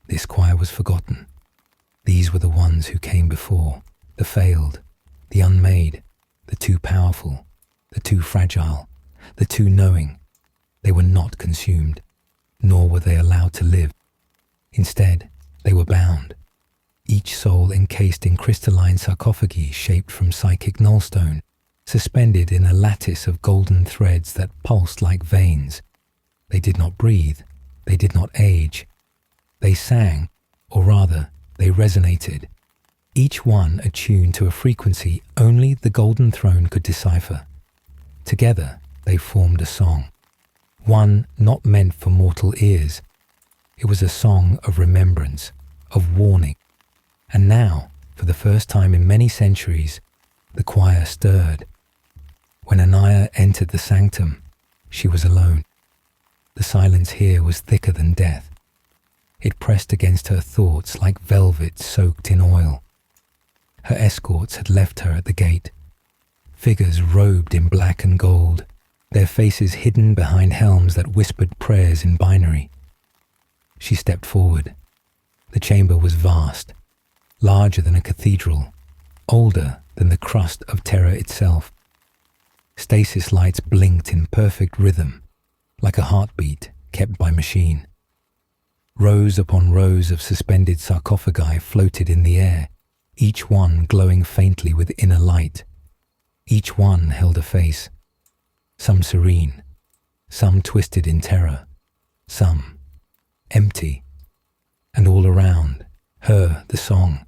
This choir was forgotten. These were the ones who came before, the failed, the unmade, the too powerful, the too fragile, the too knowing. They were not consumed, nor were they allowed to live. Instead, they were bound, each soul encased in crystalline sarcophagi shaped from psychic nullstone, suspended in a lattice of golden threads that pulsed like veins. They did not breathe, they did not age. They sang, or rather, they resonated, each one attuned to a frequency only the Golden Throne could decipher. Together, they formed a song, one not meant for mortal ears. It was a song of remembrance, of warning. And now, for the first time in many centuries, the choir stirred. When Anaya entered the sanctum, she was alone. The silence here was thicker than death. It pressed against her thoughts like velvet soaked in oil. Her escorts had left her at the gate. Figures robed in black and gold, their faces hidden behind helms that whispered prayers in binary. She stepped forward. The chamber was vast, larger than a cathedral, older than the crust of Terra itself. Stasis lights blinked in perfect rhythm, like a heartbeat kept by machine. Rows upon rows of suspended sarcophagi floated in the air, each one glowing faintly with inner light. Each one held a face, some serene, some twisted in terror, some empty. And all around, her, the song.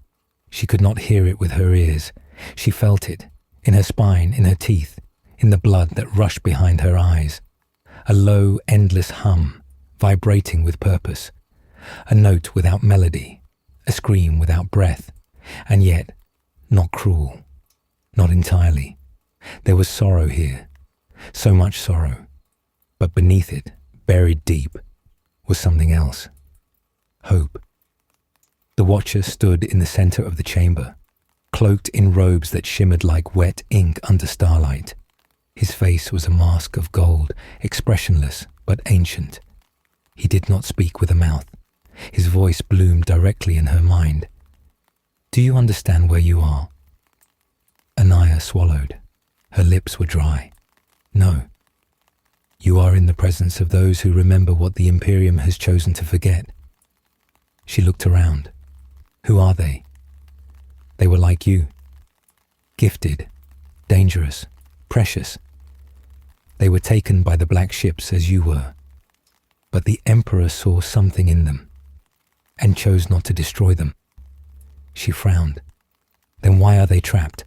She could not hear it with her ears. She felt it, in her spine, in her teeth, in the blood that rushed behind her eyes. A low, endless hum, vibrating with purpose, a note without melody, a scream without breath, and yet not cruel, not entirely. There was sorrow here, so much sorrow, but beneath it, buried deep, was something else. Hope. The Watcher stood in the center of the chamber, cloaked in robes that shimmered like wet ink under starlight. His face was a mask of gold, expressionless but ancient. He did not speak with a mouth. His voice bloomed directly in her mind. "Do you understand where you are?" Anaya swallowed. Her lips were dry. "No." "You are in the presence of those who remember what the Imperium has chosen to forget." She looked around. "Who are they?" "They were like you. Gifted, dangerous, precious. They were taken by the black ships as you were. But the Emperor saw something in them and chose not to destroy them." She frowned. "Then why are they trapped?"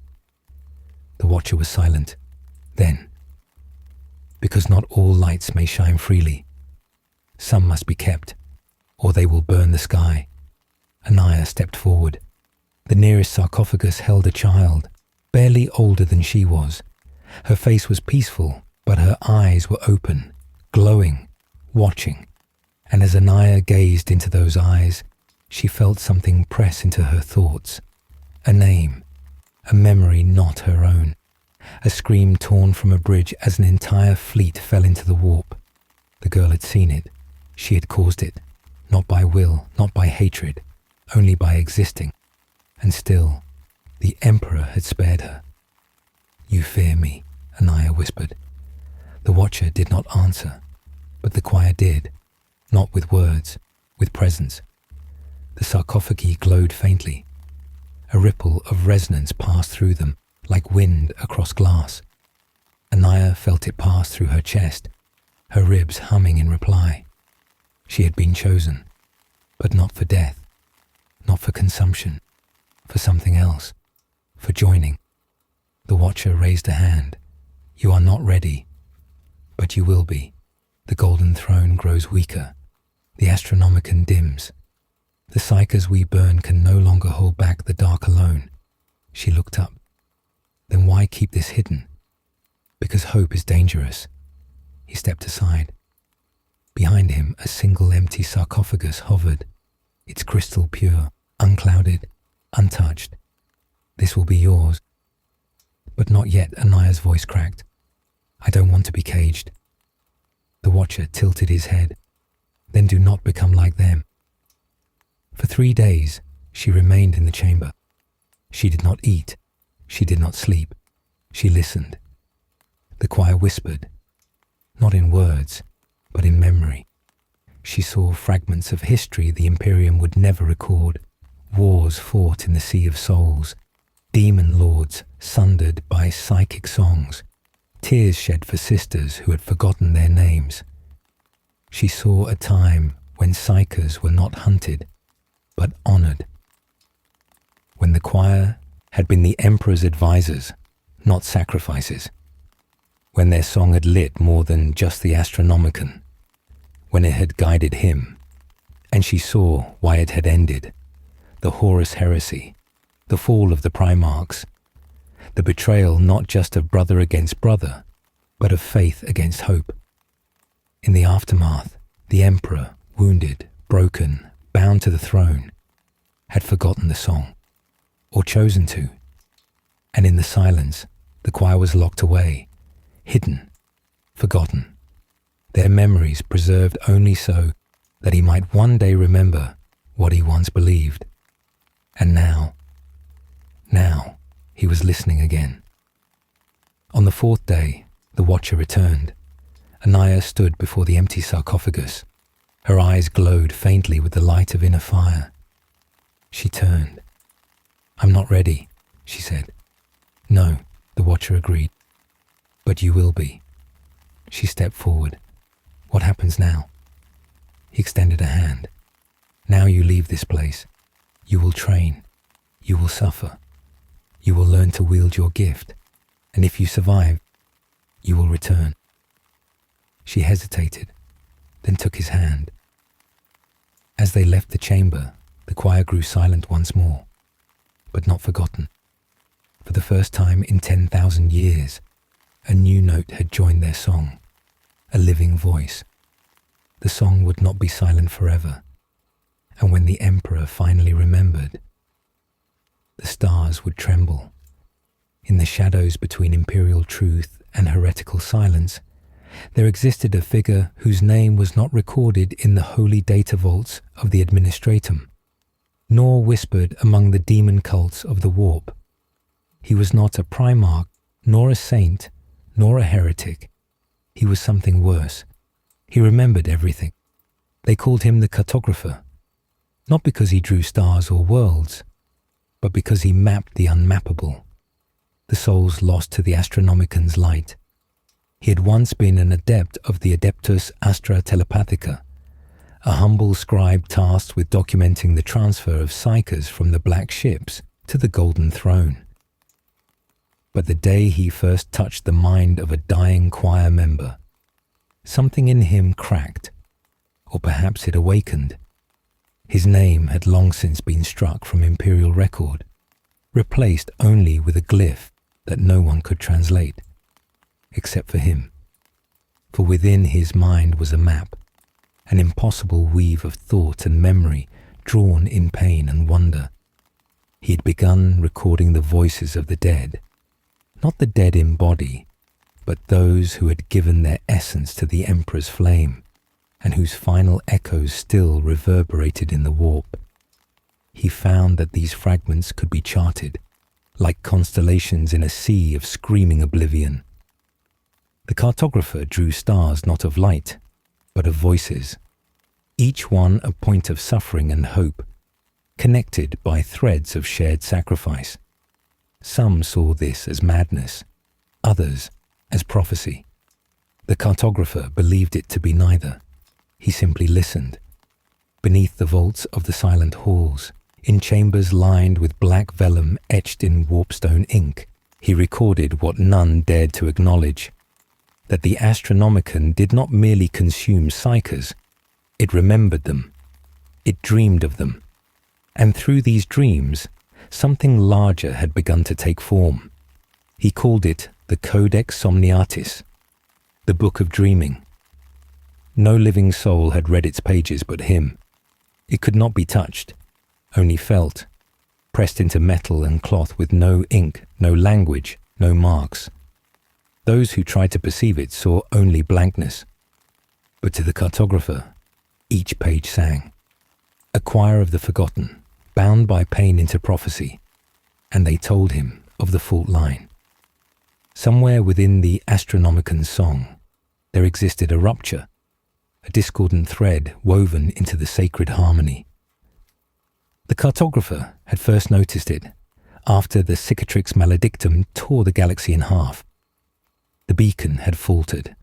The Watcher was silent. Then, "Because not all lights may shine freely. Some must be kept, or they will burn the sky." Anaya stepped forward. The nearest sarcophagus held a child, barely older than she was. Her face was peaceful, but her eyes were open, glowing, watching. And as Anaya gazed into those eyes, she felt something press into her thoughts. A name, a memory not her own. A scream torn from a bridge as an entire fleet fell into the warp. The girl had seen it. She had caused it, not by will, not by hatred, only by existing. And still, the Emperor had spared her. "You fear me," Anaya whispered. The Watcher did not answer, but the choir did, not with words, with presence. The sarcophagi glowed faintly. A ripple of resonance passed through them, like wind across glass. Anaya felt it pass through her chest, her ribs humming in reply. She had been chosen, but not for death, not for consumption, for something else, for joining. The Watcher raised a hand. "You are not ready, but you will be." The golden throne grows weaker. The Astronomican dims. The psychers we burn can no longer hold back the dark alone. She looked up. "Then why keep this hidden?" "Because hope is dangerous." He stepped aside. Behind him, a single empty sarcophagus hovered, its crystal pure, unclouded, untouched. "This will be yours." "But not yet," Anaya's voice cracked. "I don't want to be caged." The Watcher tilted his head. "Then do not become like them." For 3 days, she remained in the chamber. She did not eat. She did not sleep. She listened. The choir whispered, not in words, but in memory. She saw fragments of history the Imperium would never record. Wars fought in the Sea of Souls. Demon lords sundered by psychic songs. Tears shed for sisters who had forgotten their names. She saw a time when psychers were not hunted, but honored. When the choir had been the Emperor's advisors, not sacrifices. When their song had lit more than just the Astronomican. When it had guided him. And she saw why it had ended. The Horus heresy. The fall of the Primarchs. The betrayal not just of brother against brother, but of faith against hope. In the aftermath, the Emperor, wounded, broken, bound to the throne, had forgotten the song, or chosen to. And in the silence, the choir was locked away, hidden, forgotten, their memories preserved only so that he might one day remember what he once believed. And now he was listening again. On the 4th day, the Watcher returned. Anaya stood before the empty sarcophagus. Her eyes glowed faintly with the light of inner fire. She turned. "I'm not ready," she said. "No," the Watcher agreed. "But you will be." She stepped forward. "What happens now?" He extended a hand. "Now you leave this place. You will train. You will suffer. You will learn to wield your gift. And if you survive, you will return." She hesitated. then took his hand. As they left the chamber, the choir grew silent once more, but not forgotten. For the first time in 10,000 years, a new note had joined their song, a living voice. The song would not be silent forever, and when the emperor finally remembered, the stars would tremble. In the shadows between imperial truth and heretical silence, there existed a figure whose name was not recorded in the holy data vaults of the administratum, nor whispered among the demon cults of the warp. He was not a primarch, nor a saint, nor a heretic. He was something worse. He remembered everything. They called him the cartographer, not because he drew stars or worlds, but because he mapped the unmappable, the souls lost to the Astronomican's light. He had once been an adept of the Adeptus Astra Telepathica, a humble scribe tasked with documenting the transfer of psychers from the black ships to the Golden Throne. But the day he first touched the mind of a dying choir member, something in him cracked, or perhaps it awakened. His name had long since been struck from imperial record, replaced only with a glyph that no one could translate, except for him. For within his mind was a map, an impossible weave of thought and memory drawn in pain and wonder. He had begun recording the voices of the dead, not the dead in body, but those who had given their essence to the Emperor's flame, and whose final echoes still reverberated in the warp. He found that these fragments could be charted, like constellations in a sea of screaming oblivion. The cartographer drew stars not of light, but of voices, each one a point of suffering and hope, connected by threads of shared sacrifice. Some saw this as madness, others as prophecy. The cartographer believed it to be neither. He simply listened. Beneath the vaults of the silent halls, in chambers lined with black vellum etched in warpstone ink, he recorded what none dared to acknowledge, that the Astronomican did not merely consume psychers, it remembered them, it dreamed of them, and through these dreams, something larger had begun to take form. He called it the Codex Somniatis, the Book of Dreaming. No living soul had read its pages but him. It could not be touched, only felt, pressed into metal and cloth with no ink, no language, no marks. Those who tried to perceive it saw only blankness. But to the cartographer, each page sang. A choir of the forgotten, bound by pain into prophecy, and they told him of the fault line. Somewhere within the Astronomican song, there existed a rupture, a discordant thread woven into the sacred harmony. The cartographer had first noticed it after the Cicatrix Maledictum tore the galaxy in half. The beacon had faltered,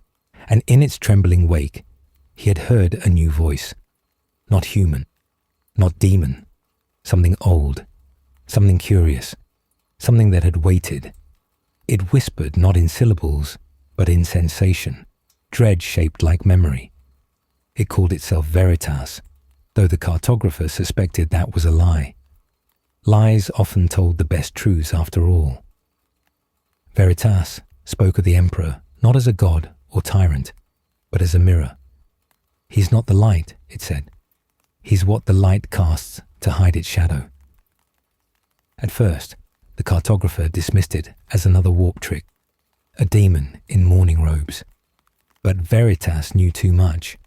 and in its trembling wake, he had heard a new voice. Not human, not demon, something old, something curious, something that had waited. It whispered not in syllables, but in sensation, dread shaped like memory. It called itself Veritas, though the cartographer suspected that was a lie. Lies often told the best truths after all. Veritas spoke of the Emperor not as a god or tyrant, but as a mirror. He's not the light, it said. He's what the light casts to hide its shadow. At first, the cartographer dismissed it as another warp trick, a demon in mourning robes. But Veritas knew too much.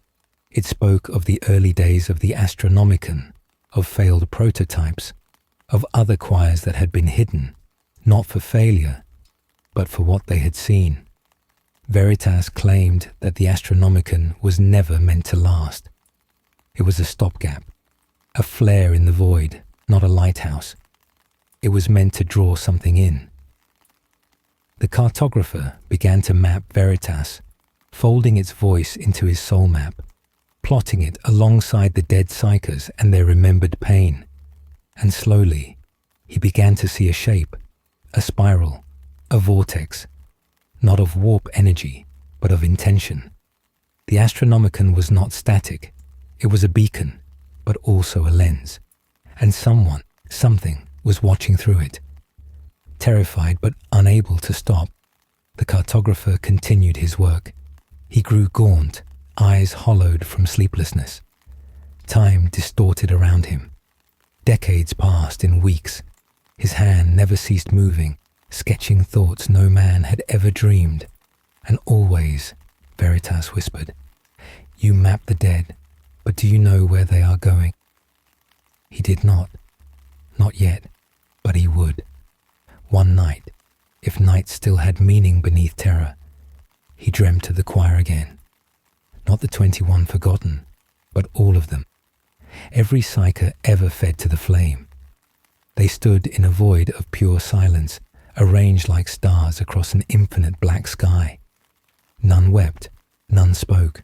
It spoke of the early days of the Astronomican, of failed prototypes, of other choirs that had been hidden, not for failure, but for what they had seen. Veritas claimed that the Astronomican was never meant to last. It was a stopgap, a flare in the void, not a lighthouse. It was meant to draw something in. The cartographer began to map Veritas, folding its voice into his soul map, plotting it alongside the dead psychers and their remembered pain. And slowly, he began to see a shape, a spiral, a vortex, not of warp energy, but of intention. The Astronomican was not static. It was a beacon, but also a lens. And something was watching through it. Terrified but unable to stop, the cartographer continued his work. He grew gaunt, eyes hollowed from sleeplessness. Time distorted around him. Decades passed in weeks. His hand never ceased moving, sketching thoughts no man had ever dreamed. And always, Veritas whispered, "You map the dead, but do you know where they are going?" He did not. Not yet, but he would. One night, if night still had meaning beneath terror, he dreamt of the choir again. Not the 21 forgotten, but all of them. Every psyker ever fed to the flame. They stood in a void of pure silence, arranged like stars across an infinite black sky. None wept, none spoke,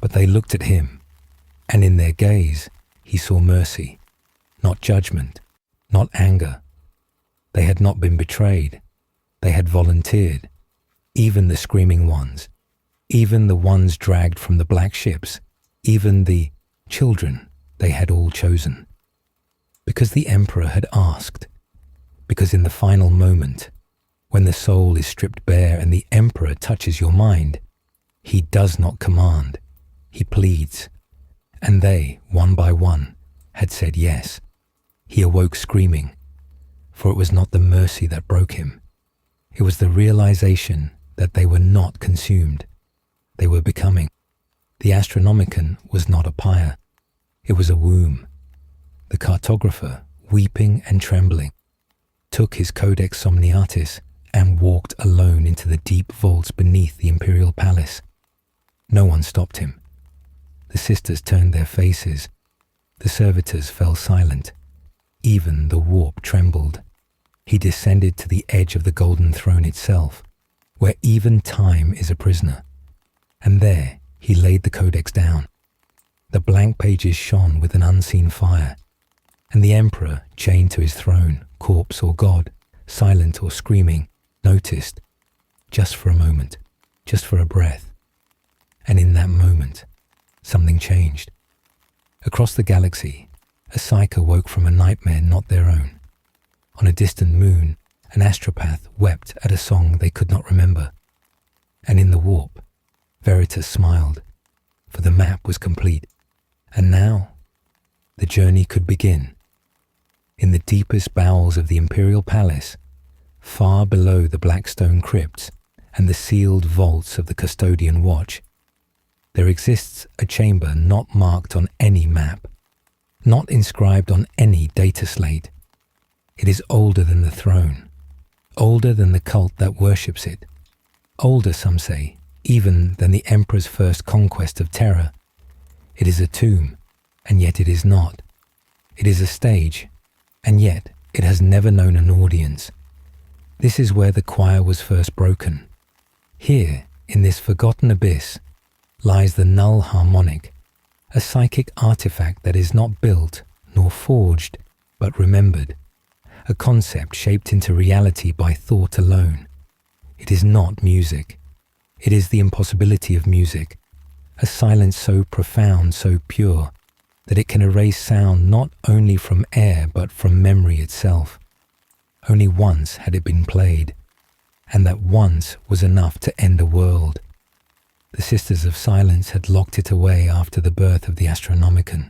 but they looked at him, and in their gaze he saw mercy, not judgment, not anger. They had not been betrayed. They had volunteered. Even the screaming ones, even the ones dragged from the black ships, even the children they had all chosen. Because the Emperor had asked. Because in the final moment, when the soul is stripped bare and the Emperor touches your mind, he does not command, he pleads. And they, one by one, had said yes. He awoke screaming, for it was not the mercy that broke him. It was the realization that they were not consumed. They were becoming. The Astronomican was not a pyre. It was a womb. The cartographer, weeping and trembling, took his Codex Somniatis and walked alone into the deep vaults beneath the Imperial Palace. No one stopped him. The sisters turned their faces. The servitors fell silent. Even the warp trembled. He descended to the edge of the golden throne itself, where even time is a prisoner. And there he laid the codex down. The blank pages shone with an unseen fire, and the Emperor, chained to his throne, corpse or god, silent or screaming, noticed, just for a moment, just for a breath. And in that moment, something changed. Across the galaxy, a psyker woke from a nightmare not their own. On a distant moon, an astropath wept at a song they could not remember. And in the warp, Veritas smiled, for the map was complete. And now, the journey could begin. In the deepest bowels of the Imperial Palace, far below the black stone crypts and the sealed vaults of the custodian watch, there exists a chamber not marked on any map, not inscribed on any data slate. It is older than the throne, older than the cult that worships it, older, some say, even than the Emperor's first conquest of terror. It is a tomb, and yet it is not. It is a stage, and yet it has never known an audience. This is where the choir was first broken. Here, in this forgotten abyss, lies the null harmonic, a psychic artifact that is not built nor forged, but remembered, a concept shaped into reality by thought alone. It is not music. It is the impossibility of music, a silence so profound, so pure, that it can erase sound not only from air but from memory itself. Only once had it been played, and that once was enough to end a world. The Sisters of Silence had locked it away after the birth of the Astronomican,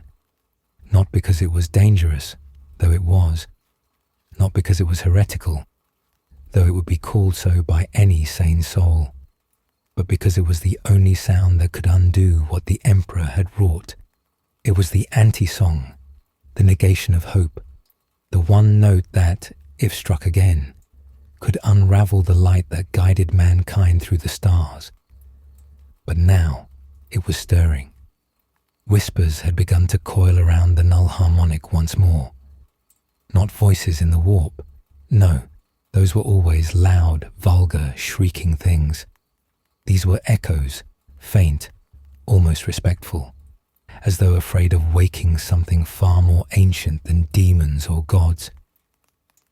not because it was dangerous, though it was, not because it was heretical, though it would be called so by any sane soul, but because it was the only sound that could undo what the Emperor had wrought. It was the anti-song, the negation of hope, the one note that, if struck again, could unravel the light that guided mankind through the stars. But now it was stirring. Whispers had begun to coil around the null harmonic once more. Not voices in the warp. No, those were always loud, vulgar, shrieking things. These were echoes, faint, almost respectful, as though afraid of waking something far more ancient than demons or gods.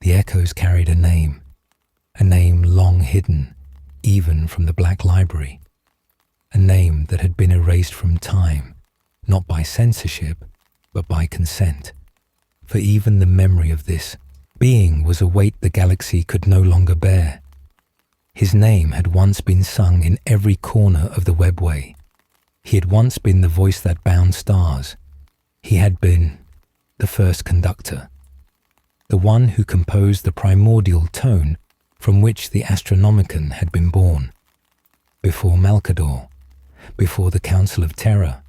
The echoes carried a name long hidden, even from the Black Library. a name that had been erased from time, not by censorship, but by consent. For even the memory of this being was a weight the galaxy could no longer bear. His name had once been sung in every corner of the webway. He had once been the voice that bound stars. He had been the first conductor, the one who composed the primordial tone from which the Astronomican had been born. Before Malkador, before the Council of Terror,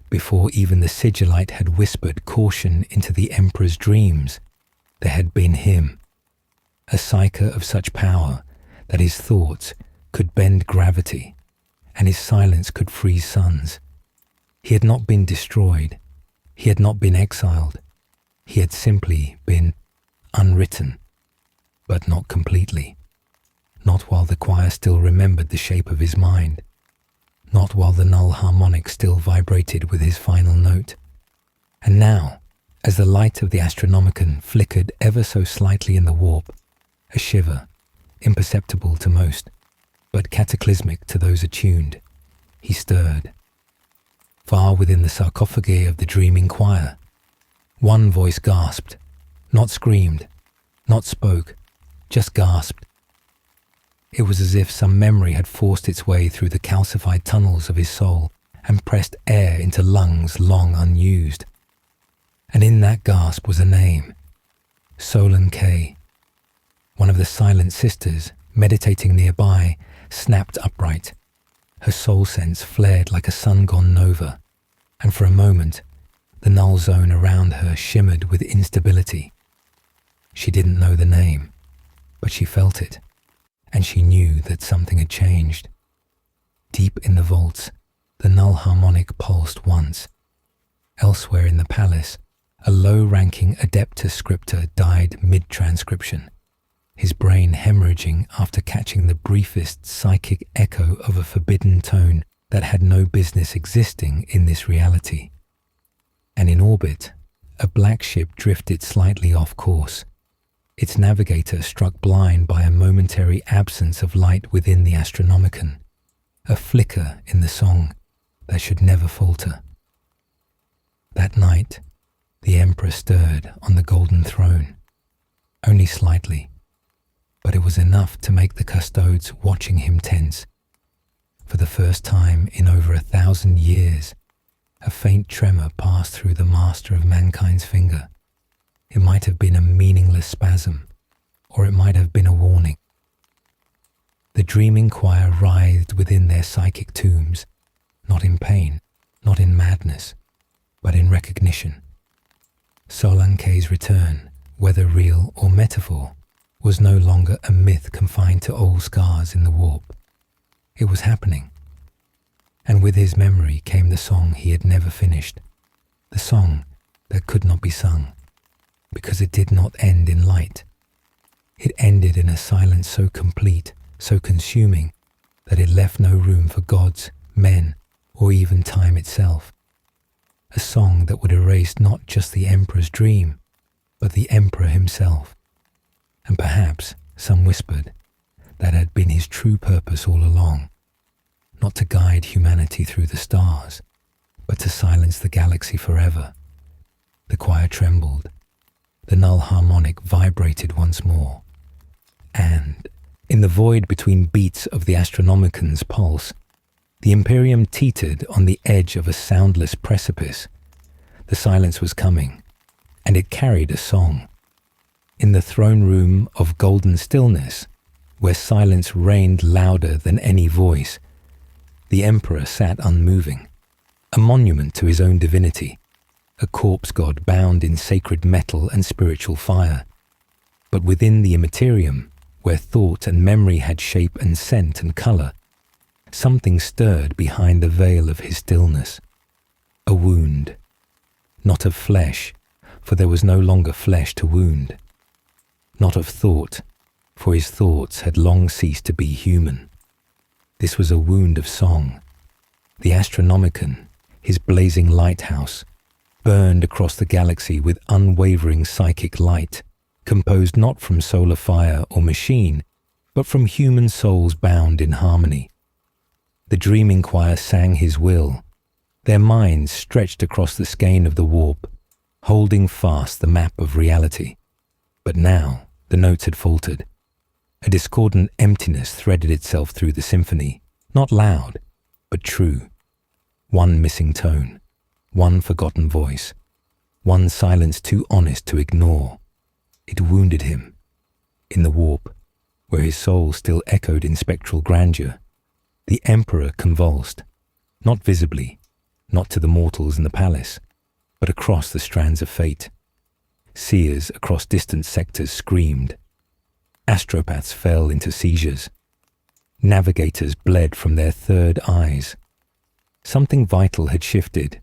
before even the Sigillite had whispered caution into the Emperor's dreams, there had been him, a psyker of such power that his thoughts could bend gravity and his silence could freeze suns. He had not been destroyed. He had not been exiled. He had simply been unwritten, but not completely. Not while the choir still remembered the shape of his mind. Not while the null harmonic still vibrated with his final note. And now, as the light of the Astronomican flickered ever so slightly in the warp, a shiver, imperceptible to most, but cataclysmic to those attuned, he stirred. Far within the sarcophagi of the dreaming choir, one voice gasped, not screamed, not spoke, just gasped. It was as if some memory had forced its way through the calcified tunnels of his soul and pressed air into lungs long unused. And in that gasp was a name, Solan K. One of the silent sisters, meditating nearby, snapped upright. Her soul sense flared like a sun-gone nova, and for a moment, the null zone around her shimmered with instability. She didn't know the name, but she felt it, and she knew that something had changed. Deep in the vaults, the null harmonic pulsed once. Elsewhere in the palace, a low-ranking Adeptus Scriptor died mid-transcription, his brain hemorrhaging after catching the briefest psychic echo of a forbidden tone that had no business existing in this reality. And in orbit, a black ship drifted slightly off course, its navigator struck blind by a momentary absence of light within the Astronomican, a flicker in the song that should never falter. That night, the Emperor stirred on the golden throne, only slightly, but it was enough to make the custodes watching him tense. For the first time in over 1,000 years, a faint tremor passed through the master of mankind's finger. It might have been a meaningless spasm, or it might have been a warning. The dreaming choir writhed within their psychic tombs, not in pain, not in madness, but in recognition. Solanke's return, whether real or metaphor, was no longer a myth confined to old scars in the warp. It was happening. And with his memory came the song he had never finished, the song that could not be sung, because it did not end in light. It ended in a silence so complete, so consuming, that it left no room for gods, men, or even time itself. A song that would erase not just the Emperor's dream, but the Emperor himself. And perhaps, some whispered, that had been his true purpose all along, not to guide humanity through the stars, but to silence the galaxy forever. The choir trembled. The null harmonic vibrated once more. And, in the void between beats of the Astronomican's pulse, the Imperium teetered on the edge of a soundless precipice. The silence was coming, and it carried a song. In the throne room of golden stillness, where silence reigned louder than any voice, the Emperor sat unmoving, a monument to his own divinity, a corpse god bound in sacred metal and spiritual fire. But within the Imperium, where thought and memory had shape and scent and colour, something stirred behind the veil of his stillness. A wound, not of flesh, for there was no longer flesh to wound. Not of thought, for his thoughts had long ceased to be human. This was a wound of song. The Astronomican, his blazing lighthouse, burned across the galaxy with unwavering psychic light, composed not from solar fire or machine, but from human souls bound in harmony. The dreaming choir sang his will, their minds stretched across the skein of the warp, holding fast the map of reality. But now the notes had faltered. A discordant emptiness threaded itself through the symphony, not loud, but true. One missing tone, one forgotten voice, one silence too honest to ignore. It wounded him. In the warp, where his soul still echoed in spectral grandeur, the Emperor convulsed, not visibly, not to the mortals in the palace, but across the strands of fate. Seers across distant sectors screamed. Astropaths fell into seizures. Navigators bled from their third eyes. Something vital had shifted.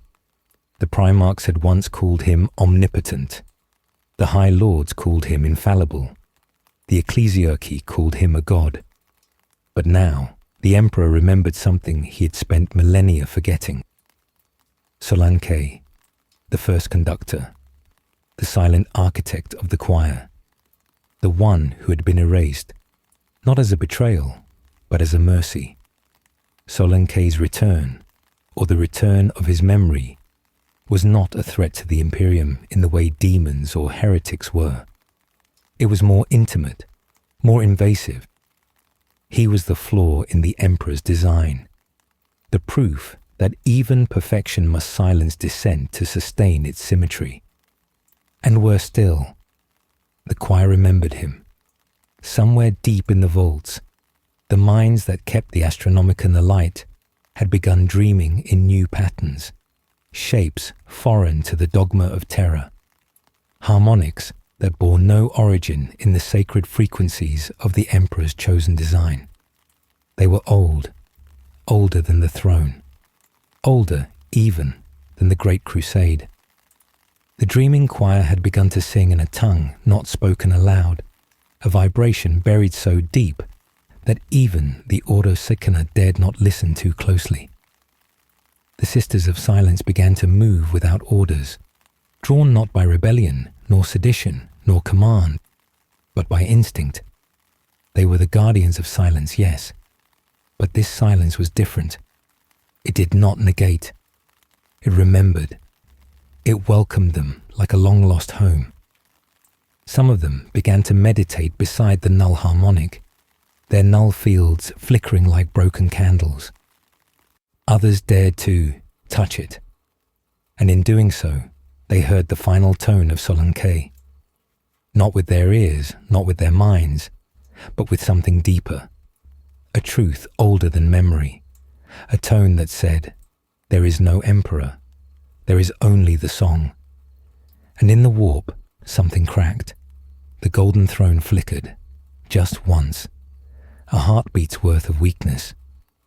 The Primarchs had once called him omnipotent. The High Lords called him infallible. The Ecclesiarchy called him a god. But now, the Emperor remembered something he had spent millennia forgetting. Solanke, the first conductor, the silent architect of the choir, the one who had been erased, not as a betrayal, but as a mercy. Solanke's return, or the return of his memory, was not a threat to the Imperium in the way demons or heretics were. It was more intimate, more invasive. He was the flaw in the Emperor's design, the proof that even perfection must silence dissent to sustain its symmetry. And worse still, the choir remembered him. Somewhere deep in the vaults, the minds that kept the Astronomican alight had begun dreaming in new patterns, shapes foreign to the dogma of terror, harmonics that bore no origin in the sacred frequencies of the Emperor's chosen design. They were old, older than the throne, older even than the Great Crusade. The dreaming choir had begun to sing in a tongue not spoken aloud, a vibration buried so deep that even the Ordo Sickener dared not listen too closely. The Sisters of Silence began to move without orders, drawn not by rebellion, nor sedition, nor command, but by instinct. They were the guardians of silence, yes, but this silence was different. It did not negate. It remembered. It welcomed them like a long-lost home. Some of them began to meditate beside the null harmonic, their null fields flickering like broken candles. Others dared to touch it, and in doing so, they heard the final tone of Solanke. Not with their ears, not with their minds, but with something deeper, a truth older than memory, a tone that said, "There is no emperor, there is only the song." And in the warp, something cracked. The golden throne flickered, just once, a heartbeat's worth of weakness,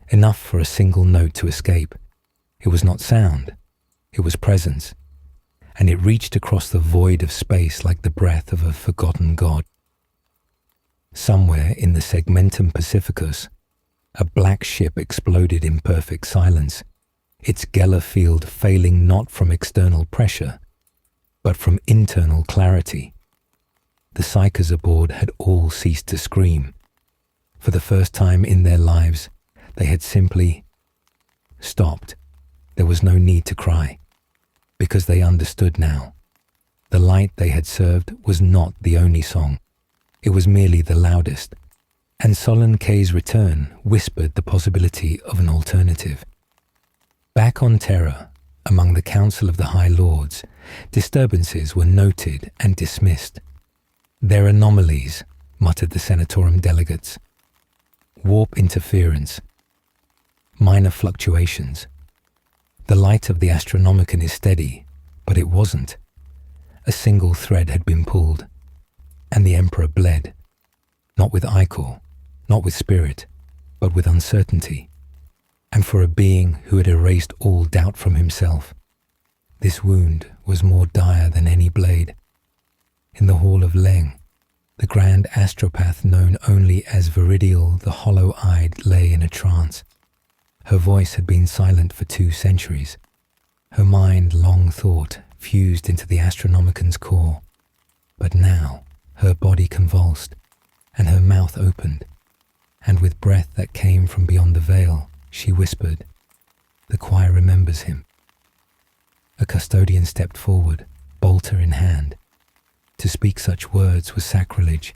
enough for a single note to escape. It was not sound, it was presence, and it reached across the void of space like the breath of a forgotten god. Somewhere in the Segmentum Pacificus, a black ship exploded in perfect silence, its Geller field failing not from external pressure, but from internal clarity. The psychers aboard had all ceased to scream. For the first time in their lives, they had simply stopped. There was no need to cry, because they understood now. The light they had served was not the only song. It was merely the loudest. And Solanke's return whispered the possibility of an alternative. Back on Terra, among the Council of the High Lords, disturbances were noted and dismissed. "They're anomalies," muttered the Senatorum delegates. "Warp interference. Minor fluctuations. The light of the Astronomican is steady, but it wasn't. A single thread had been pulled, and the Emperor bled. Not with ichor, not with spirit, but with uncertainty. And for a being who had erased all doubt from himself, this wound was more dire than any blade. In the hall of Leng, the grand astropath known only as Viridial the Hollow-Eyed lay in a trance. Her voice had been silent for 2 centuries. Her mind, long thought, fused into the Astronomican's core. But now, her body convulsed, and her mouth opened, and with breath that came from beyond the veil, she whispered. "The choir remembers him." A custodian stepped forward, bolter in hand. To speak such words was sacrilege,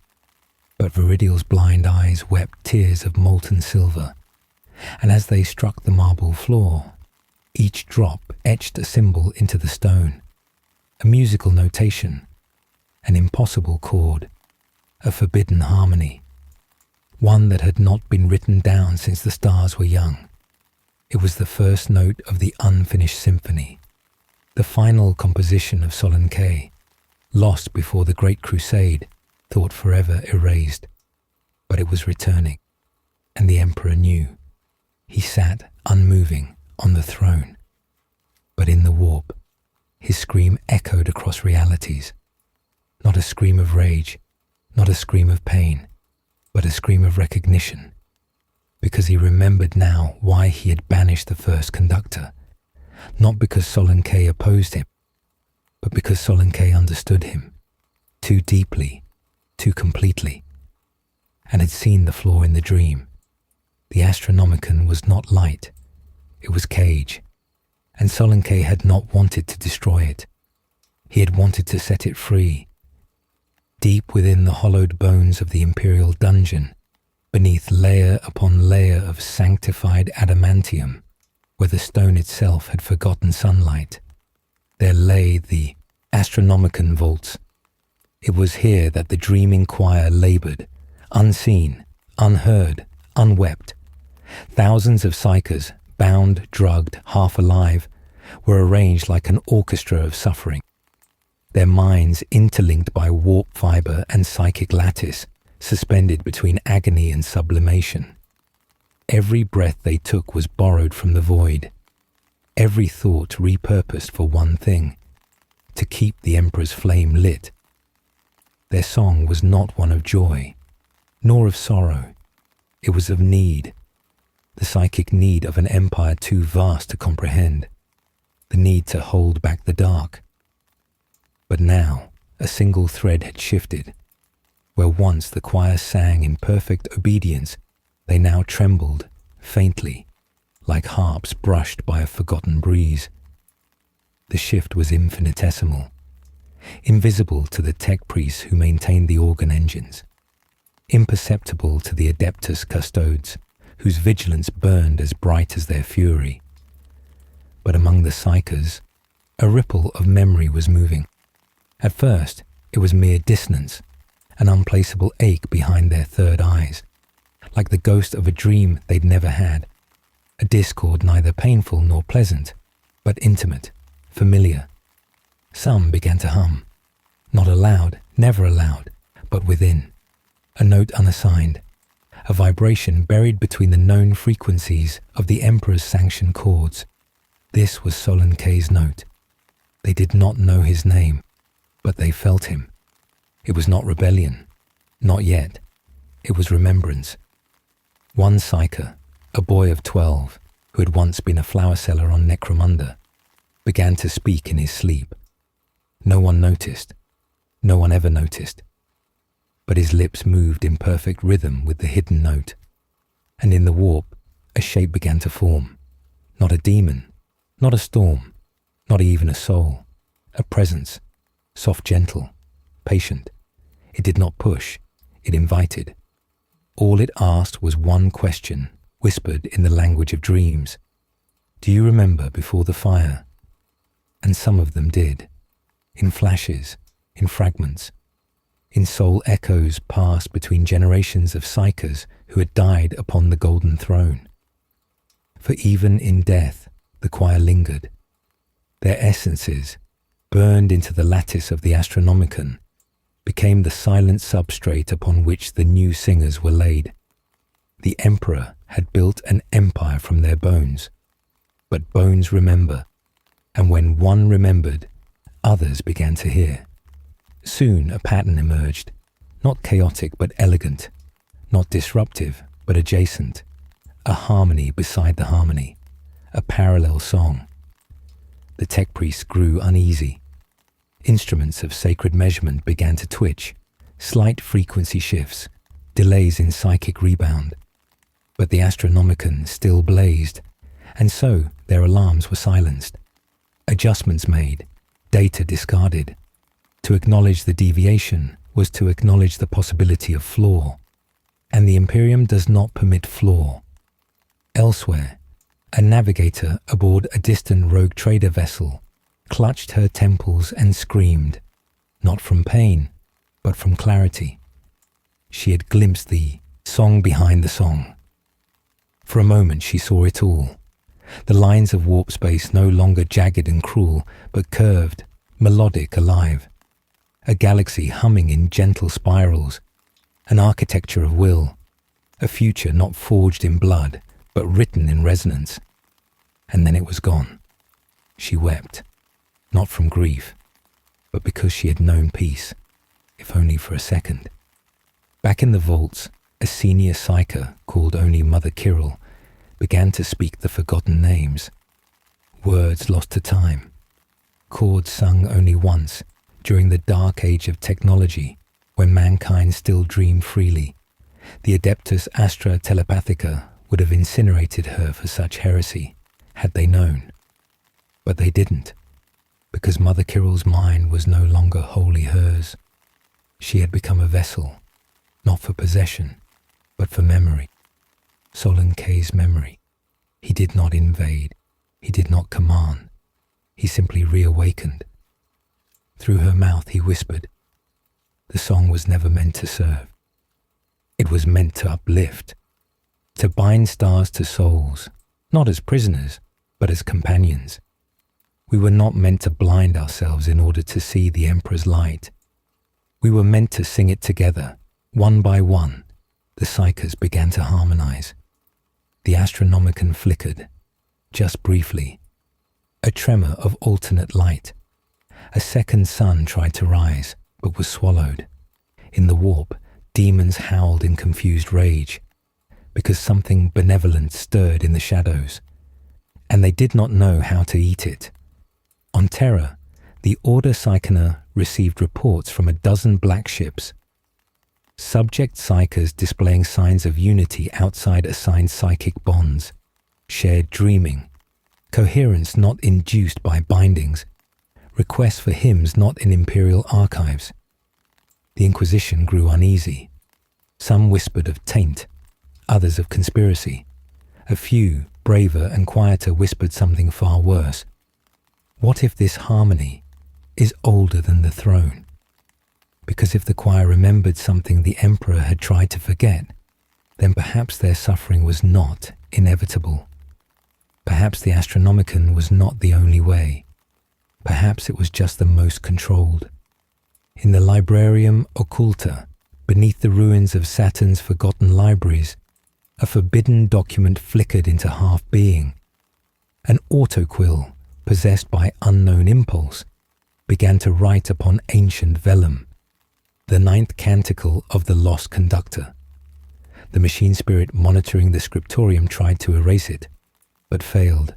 but Viridiel's blind eyes wept tears of molten silver, and as they struck the marble floor, each drop etched a symbol into the stone, a musical notation, an impossible chord, a forbidden harmony, one that had not been written down since the stars were young. It was the first note of the unfinished symphony, the final composition of Solanke, lost before the Great Crusade, thought forever erased. But it was returning, and the Emperor knew. He sat unmoving on the throne. But in the warp, his scream echoed across realities. Not a scream of rage, not a scream of pain, but a scream of recognition. Because he remembered now why he had banished the first conductor. Not because Solanke opposed him, but because Solanke understood him too deeply, too completely, and had seen the flaw in the dream. The Astronomican was not light, it was cage, and Solanke had not wanted to destroy it. He had wanted to set it free. Deep within the hollowed bones of the Imperial dungeon, beneath layer upon layer of sanctified adamantium, where the stone itself had forgotten sunlight, there lay the Astronomican vaults. It was here that the dreaming choir laboured, unseen, unheard, unwept. Thousands of psychers, bound, drugged, half alive, were arranged like an orchestra of suffering, their minds interlinked by warp fibre and psychic lattice, suspended between agony and sublimation. Every breath they took was borrowed from the void, every thought repurposed for one thing, to keep the Emperor's flame lit. Their song was not one of joy, nor of sorrow. It was of need, the psychic need of an empire too vast to comprehend, the need to hold back the dark. But now a single thread had shifted. Where once the choir sang in perfect obedience, they now trembled, faintly, like harps brushed by a forgotten breeze. The shift was infinitesimal, invisible to the tech priests who maintained the organ engines, imperceptible to the Adeptus custodes, whose vigilance burned as bright as their fury. But among the psychers, a ripple of memory was moving. At first, it was mere dissonance, an unplaceable ache behind their third eyes, like the ghost of a dream they'd never had, a discord neither painful nor pleasant, but intimate, familiar. Some began to hum, not aloud, never aloud, but within, a note unassigned, a vibration buried between the known frequencies of the Emperor's sanctioned chords. This was Solanke's note. They did not know his name, but they felt him. It was not rebellion, not yet. It was remembrance. One psyker, a boy of 12, who had once been a flower seller on Necromunda, began to speak in his sleep. No one noticed. No one ever noticed. But his lips moved in perfect rhythm with the hidden note, and in the warp, a shape began to form. Not a demon, not a storm, not even a soul. A presence, soft, gentle, patient. It did not push, it invited. All it asked was one question, whispered in the language of dreams. Do you remember before the fire? And some of them did, in flashes, in fragments, in soul echoes passed between generations of psychers who had died upon the golden throne. For even in death, the choir lingered. Their essences, burned into the lattice of the Astronomican, became the silent substrate upon which the new singers were laid. The Emperor had built an empire from their bones. But bones remember, and when one remembered, others began to hear. Soon a pattern emerged, not chaotic but elegant, not disruptive but adjacent, a harmony beside the harmony, a parallel song. The tech priests grew uneasy. Instruments of sacred measurement began to twitch, slight frequency shifts, delays in psychic rebound. But the Astronomican still blazed, and so their alarms were silenced. Adjustments made, data discarded. To acknowledge the deviation was to acknowledge the possibility of flaw, and the Imperium does not permit flaw. Elsewhere, a navigator aboard a distant rogue trader vessel clutched her temples and screamed, not from pain, but from clarity. She had glimpsed the song behind the song. For a moment she saw it all. The lines of warp space no longer jagged and cruel, but curved, melodic, alive. A galaxy humming in gentle spirals, an architecture of will, a future not forged in blood, but written in resonance. And then it was gone. She wept, not from grief, but because she had known peace, if only for a second. Back in the vaults, a senior psyker called only Mother Kirill began to speak the forgotten names. Words lost to time. Chords sung only once during the dark age of technology when mankind still dreamed freely. The Adeptus Astra Telepathica would have incinerated her for such heresy had they known. But they didn't, because Mother Kirill's mind was no longer wholly hers. She had become a vessel, not for possession, but for memory. Solon K's memory. He did not invade. He did not command. He simply reawakened. Through her mouth he whispered, the song was never meant to serve. It was meant to uplift, to bind stars to souls, not as prisoners, but as companions. We were not meant to blind ourselves in order to see the Emperor's light. We were meant to sing it together, one by one. The psychers began to harmonize. The Astronomican flickered, just briefly. A tremor of alternate light. A second sun tried to rise, but was swallowed. In the warp, demons howled in confused rage, because something benevolent stirred in the shadows, and they did not know how to eat it. On Terra, the Order Psychoner received reports from a dozen black ships. Subject psychers displaying signs of unity outside assigned psychic bonds, shared dreaming, coherence not induced by bindings, requests for hymns not in imperial archives. The Inquisition grew uneasy. Some whispered of taint, others of conspiracy. A few, braver and quieter, whispered something far worse. What if this harmony is older than the throne? Because if the choir remembered something the Emperor had tried to forget, then perhaps their suffering was not inevitable. Perhaps the Astronomican was not the only way. Perhaps it was just the most controlled. In the Librarium Occulta, beneath the ruins of Saturn's forgotten libraries, a forbidden document flickered into half-being. An autoquill, possessed by unknown impulse, began to write upon ancient vellum, the 9th canticle of the lost conductor. The machine spirit monitoring the scriptorium tried to erase it, but failed.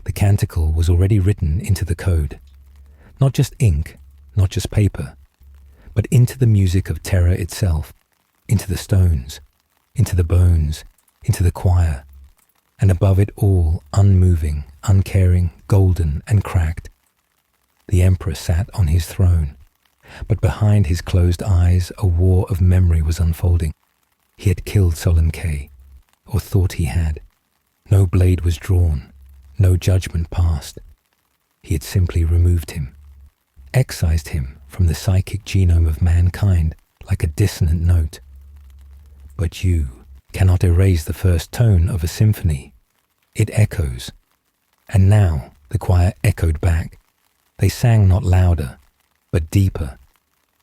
The canticle was already written into the code. Not just ink, not just paper, but into the music of Terra itself, into the stones, into the bones, into the choir, and above it all, unmoving, uncaring, golden and cracked. The Emperor sat on his throne, but behind his closed eyes a war of memory was unfolding. He had killed Solon K, or thought he had. No blade was drawn, no judgment passed. He had simply removed him, excised him from the psychic genome of mankind like a dissonant note. But you cannot erase the first tone of a symphony. It echoes. And now the choir echoed back. They sang not louder, but deeper.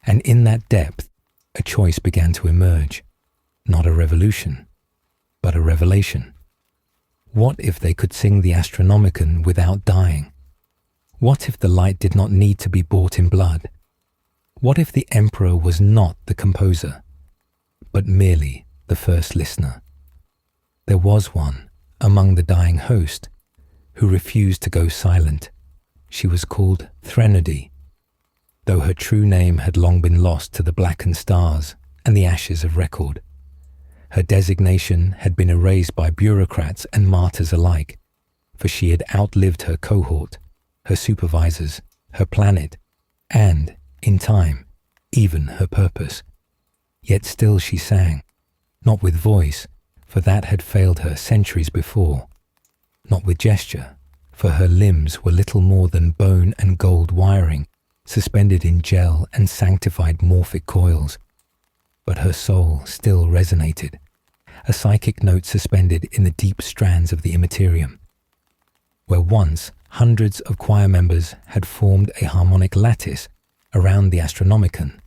And in that depth, a choice began to emerge. Not a revolution, but a revelation. What if they could sing the Astronomican without dying? What if the light did not need to be bought in blood? What if the Emperor was not the composer, but merely the first listener? There was one among the dying host who refused to go silent. She was called Threnody, though her true name had long been lost to the blackened stars and the ashes of record. Her designation had been erased by bureaucrats and martyrs alike, for she had outlived her cohort, her supervisors, her planet, and, in time, even her purpose. Yet still she sang, not with voice, for that had failed her centuries before, not with gesture, for her limbs were little more than bone and gold wiring, suspended in gel and sanctified morphic coils. But her soul still resonated, a psychic note suspended in the deep strands of the Imperium. Where once hundreds of choir members had formed a harmonic lattice around the Astronomican,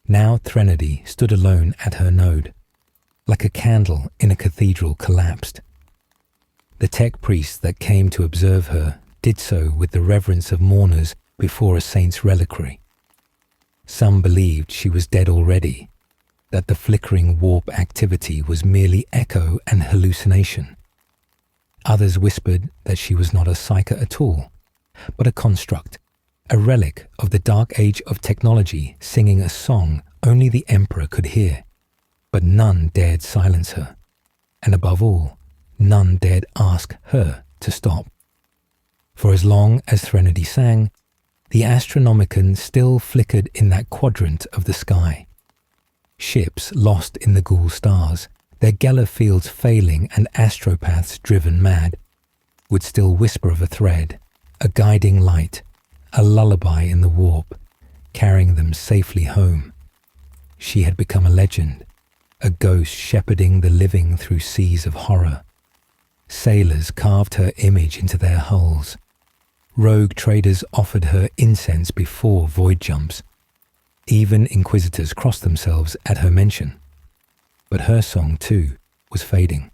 now Threnody stood alone at her node, like a candle in a cathedral collapsed. The tech priests that came to observe her did so with the reverence of mourners before a saint's reliquary. Some believed she was dead already, that the flickering warp activity was merely echo and hallucination. Others whispered that she was not a psyche at all, but a construct, a relic of the dark age of technology singing a song only the Emperor could hear. But none dared silence her, and above all, none dared ask her to stop. For as long as Threnody sang, the Astronomican still flickered in that quadrant of the sky. Ships lost in the ghoul stars, their Geller fields failing and astropaths driven mad, would still whisper of a thread, a guiding light, a lullaby in the warp, carrying them safely home. She had become a legend, a ghost shepherding the living through seas of horror. Sailors carved her image into their hulls. Rogue traders offered her incense before void jumps. Even inquisitors crossed themselves at her mention. But her song, too, was fading.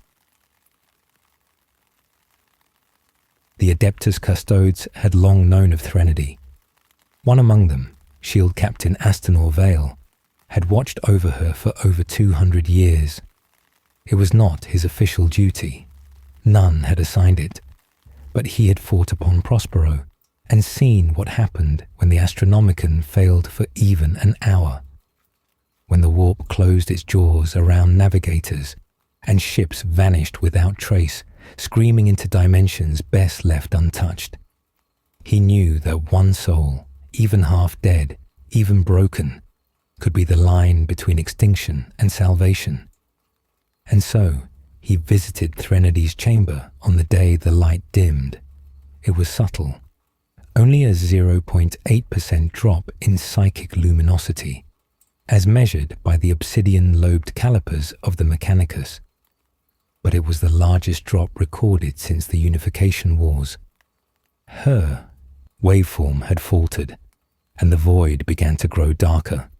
The Adeptus Custodes had long known of Threnody. One among them, Shield Captain Astonor Vale, had watched over her for over 200 years. It was not his official duty. None had assigned it. But he had fought upon Prospero and seen what happened when the Astronomican failed for even an hour. When the warp closed its jaws around navigators and ships vanished without trace, screaming into dimensions best left untouched. He knew that one soul, even half dead, even broken, could be the line between extinction and salvation. And so he visited Threnody's chamber on the day the light dimmed. It was subtle, only a 0.8% drop in psychic luminosity, as measured by the obsidian-lobed calipers of the Mechanicus. But it was the largest drop recorded since the Unification Wars. Her waveform had faltered, and the void began to grow darker.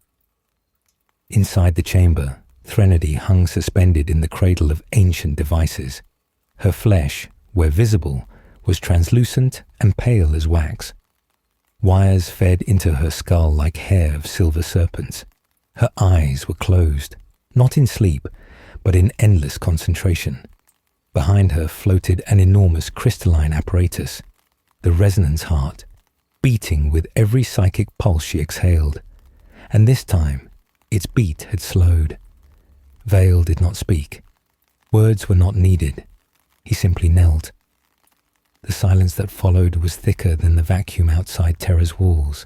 Inside the chamber, Threnody hung suspended in the cradle of ancient devices. Her flesh, where visible, was translucent and pale as wax. Wires fed into her skull like hair of silver serpents. Her eyes were closed, not in sleep, but in endless concentration. Behind her floated an enormous crystalline apparatus, the resonance heart, beating with every psychic pulse she exhaled. And this time, its beat had slowed. Vale did not speak. Words were not needed. He simply knelt. The silence that followed was thicker than the vacuum outside Terra's walls,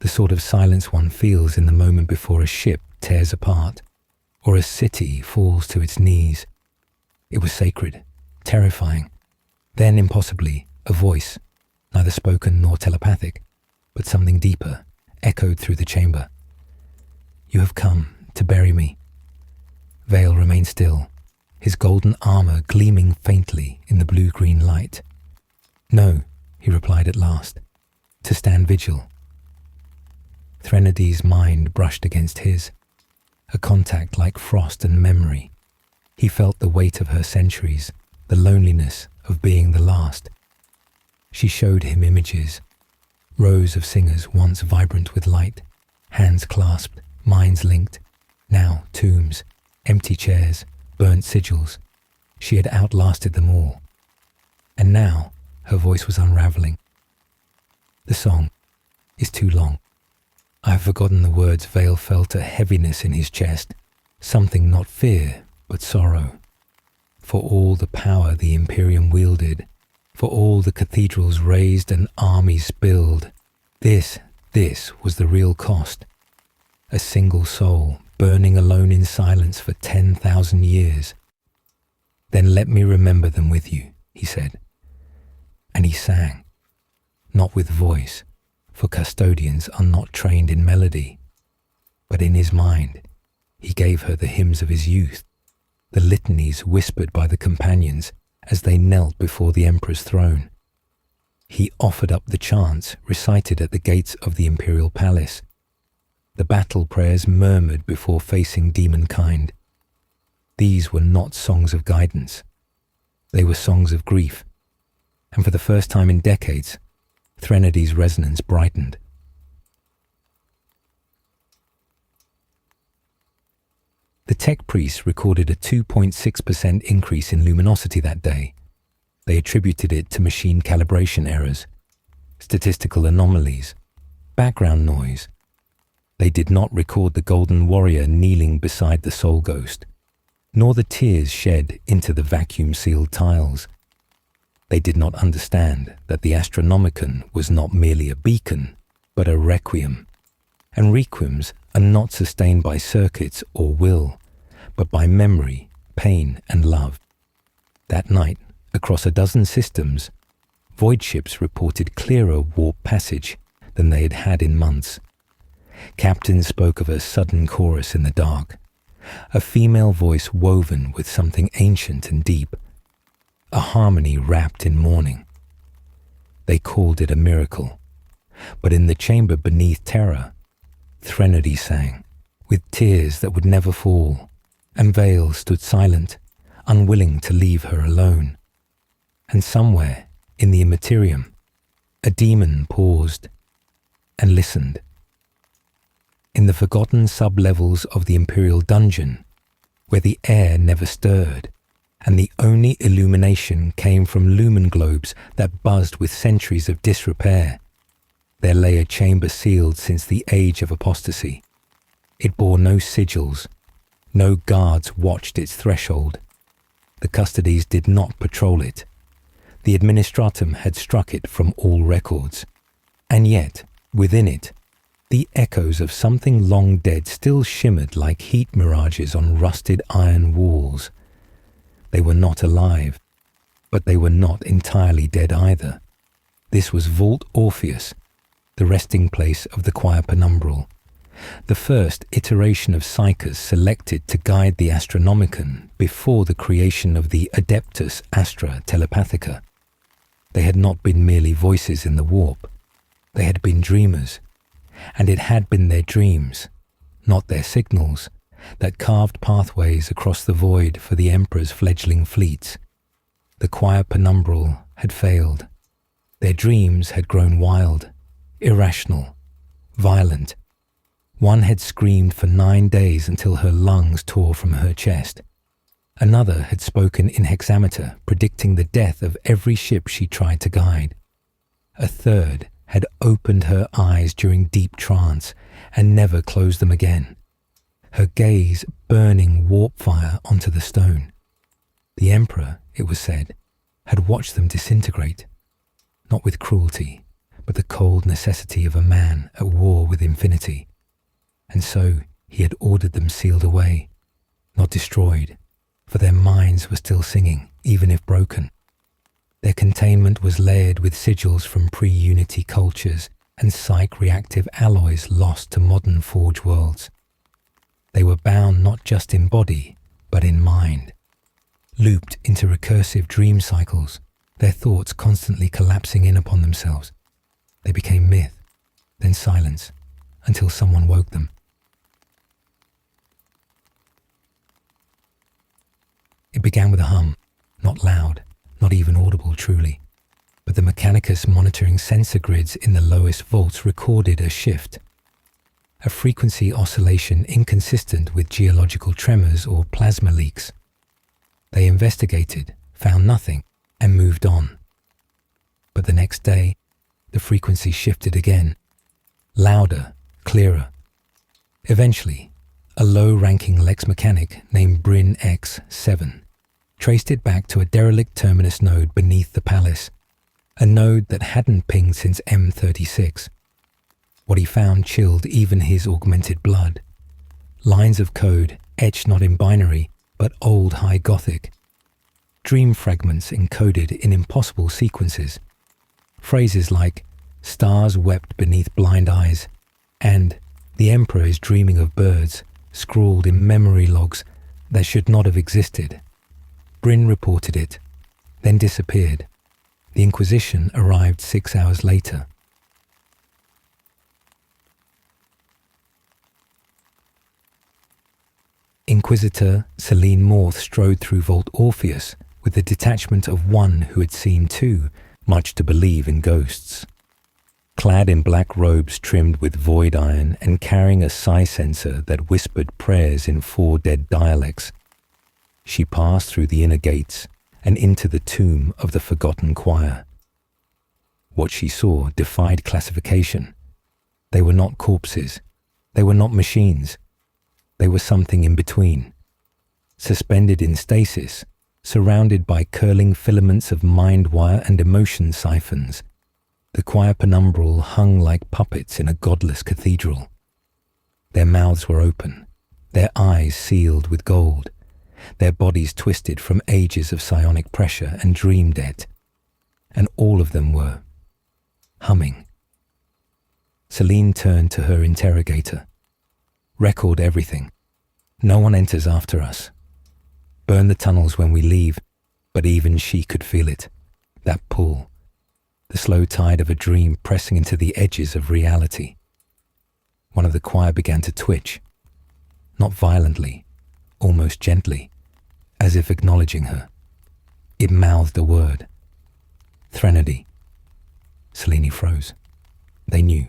the sort of silence one feels in the moment before a ship tears apart, or a city falls to its knees. It was sacred, terrifying. Then, impossibly, a voice, neither spoken nor telepathic, but something deeper, echoed through the chamber. "You have come to bury me." Vale remained still, his golden armor gleaming faintly in the blue-green light. "No," he replied at last, "to stand vigil." Threnody's mind brushed against his, a contact like frost and memory. He felt the weight of her centuries, the loneliness of being the last. She showed him images, rows of singers once vibrant with light, hands clasped, minds linked, now tombs, empty chairs, burnt sigils. She had outlasted them all. And now her voice was unraveling. "The song is too long. I have forgotten the words." Vale felt a heaviness in his chest, something not fear, but sorrow. For all the power the Imperium wielded, for all the cathedrals raised and armies built, this was the real cost. A single soul burning alone in silence for 10,000 years. Then let me remember them with you, he said. And he sang, not with voice, for custodians are not trained in melody, but in his mind. He gave her the hymns of his youth, the litanies whispered by the companions as they knelt before the emperor's throne. He offered up the chants recited at the gates of the imperial palace, the battle prayers murmured before facing demonkind. These were not songs of guidance. They were songs of grief, and for the first time in decades, Threnodi's resonance brightened. The tech priests recorded a 2.6% increase in luminosity that day. They attributed it to machine calibration errors, statistical anomalies, background noise. They did not record the golden warrior kneeling beside the soul ghost, nor the tears shed into the vacuum-sealed tiles. They did not understand that the Astronomican was not merely a beacon, but a requiem. And requiems are not sustained by circuits or will, but by memory, pain, and love. That night, across a dozen systems, void ships reported clearer warp passage than they had had in months. Captains spoke of a sudden chorus in the dark, a female voice woven with something ancient and deep, a harmony wrapped in mourning. They called it a miracle, but in the chamber beneath terror, Threnody sang, with tears that would never fall, and Vale stood silent, unwilling to leave her alone. And somewhere in the Imperium, a demon paused and listened. In the forgotten sub-levels of the Imperial dungeon, where the air never stirred, and the only illumination came from lumen globes that buzzed with centuries of disrepair, there lay a chamber sealed since the age of apostasy. It bore no sigils. No guards watched its threshold. The custodies did not patrol it. The administratum had struck it from all records. And yet, within it, the echoes of something long dead still shimmered like heat mirages on rusted iron walls. They were not alive, but they were not entirely dead either. This was Vault Orpheus, the resting place of the choir penumbral, the first iteration of psychers selected to guide the Astronomican before the creation of the Adeptus Astra Telepathica. They had not been merely voices in the warp. They had been dreamers, and it had been their dreams, not their signals, that carved pathways across the void for the Emperor's fledgling fleets. The choir penumbral had failed. Their dreams had grown wild, irrational, violent. One had screamed for 9 days until her lungs tore from her chest. Another had spoken in hexameter, predicting the death of every ship she tried to guide. A third had opened her eyes during deep trance and never closed them again, her gaze burning warp fire onto the stone. The Emperor, it was said, had watched them disintegrate, not with cruelty, but the cold necessity of a man at war with infinity. And so he had ordered them sealed away, not destroyed, for their minds were still singing, even if broken. Their containment was layered with sigils from pre-Unity cultures and psych-reactive alloys lost to modern Forge worlds. They were bound not just in body, but in mind, looped into recursive dream cycles, their thoughts constantly collapsing in upon themselves. They became myth, then silence, until someone woke them. It began with a hum, not loud, not even audible truly, but the Mechanicus monitoring sensor grids in the lowest vaults recorded a shift, a frequency oscillation inconsistent with geological tremors or plasma leaks. They investigated, found nothing, and moved on. But the next day, the frequency shifted again, louder, clearer. Eventually, a low-ranking Lex mechanic named Bryn X7 traced it back to a derelict terminus node beneath the palace, a node that hadn't pinged since M36. What he found chilled even his augmented blood. Lines of code etched not in binary, but old High Gothic. Dream fragments encoded in impossible sequences. Phrases like, "Stars wept beneath blind eyes," and "The Emperor is dreaming of birds," scrawled in memory logs that should not have existed. Bryn reported it, then disappeared. The Inquisition arrived 6 hours later. Inquisitor Celine Morth strode through Vault Orpheus with the detachment of one who had seen too much to believe in ghosts. Clad in black robes trimmed with void iron and carrying a psi sensor that whispered prayers in 4 dead dialects, she passed through the inner gates and into the tomb of the forgotten choir. What she saw defied classification. They were not corpses. They were not machines. They were something in between. Suspended in stasis, surrounded by curling filaments of mind wire and emotion siphons, the choir penumbral hung like puppets in a godless cathedral. Their mouths were open, their eyes sealed with gold, their bodies twisted from ages of psionic pressure and dream debt, and all of them were humming. Celine turned to her interrogator. "Record everything. No one enters after us. Burn the tunnels when we leave," but even she could feel it, that pull, the slow tide of a dream pressing into the edges of reality. One of the choir began to twitch, not violently, almost gently, as if acknowledging her. It mouthed a word. "Threnody." Selene froze. They knew.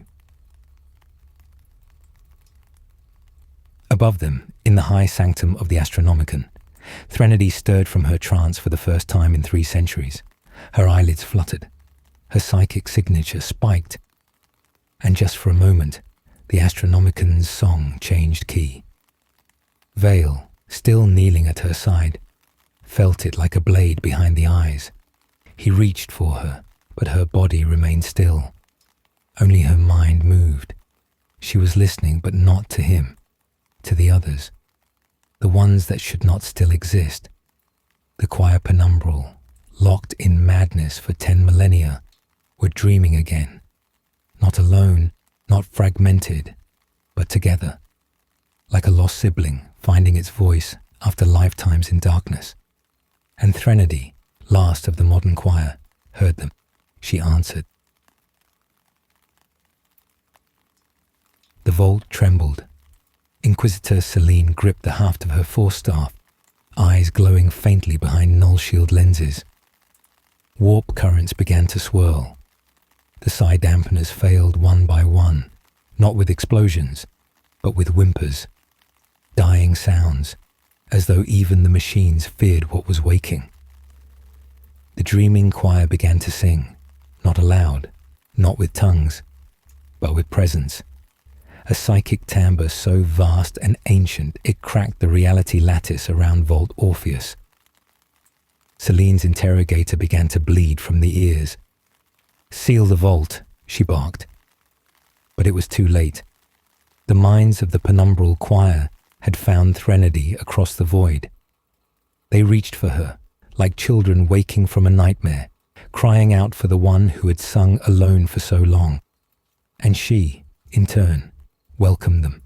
Above them, in the high sanctum of the Astronomican, Threnody stirred from her trance for the first time in 3 centuries. Her eyelids fluttered. Her psychic signature spiked. And just for a moment, the Astronomican's song changed key. Vale, still kneeling at her side, felt it like a blade behind the eyes. He reached for her, but her body remained still. Only her mind moved. She was listening, but not to him. To the others, the ones that should not still exist. The choir penumbral, locked in madness for 10 millennia, were dreaming again. Not alone, not fragmented, but together, like a lost sibling finding its voice after lifetimes in darkness. And Threnody, last of the modern choir, heard them. She answered. The vault trembled. Inquisitor Celine gripped the haft of her forestaff, eyes glowing faintly behind null shield lenses. Warp currents began to swirl. The psi dampeners failed one by one, not with explosions, but with whimpers, dying sounds, as though even the machines feared what was waking. The dreaming choir began to sing, not aloud, not with tongues, but with presence. A psychic timbre so vast and ancient it cracked the reality lattice around Vault Orpheus. Celine's interrogator began to bleed from the ears. "Seal the vault," she barked. But it was too late. The minds of the penumbral choir had found Threnody across the void. They reached for her, like children waking from a nightmare, crying out for the one who had sung alone for so long. And she, in turn, welcomed them.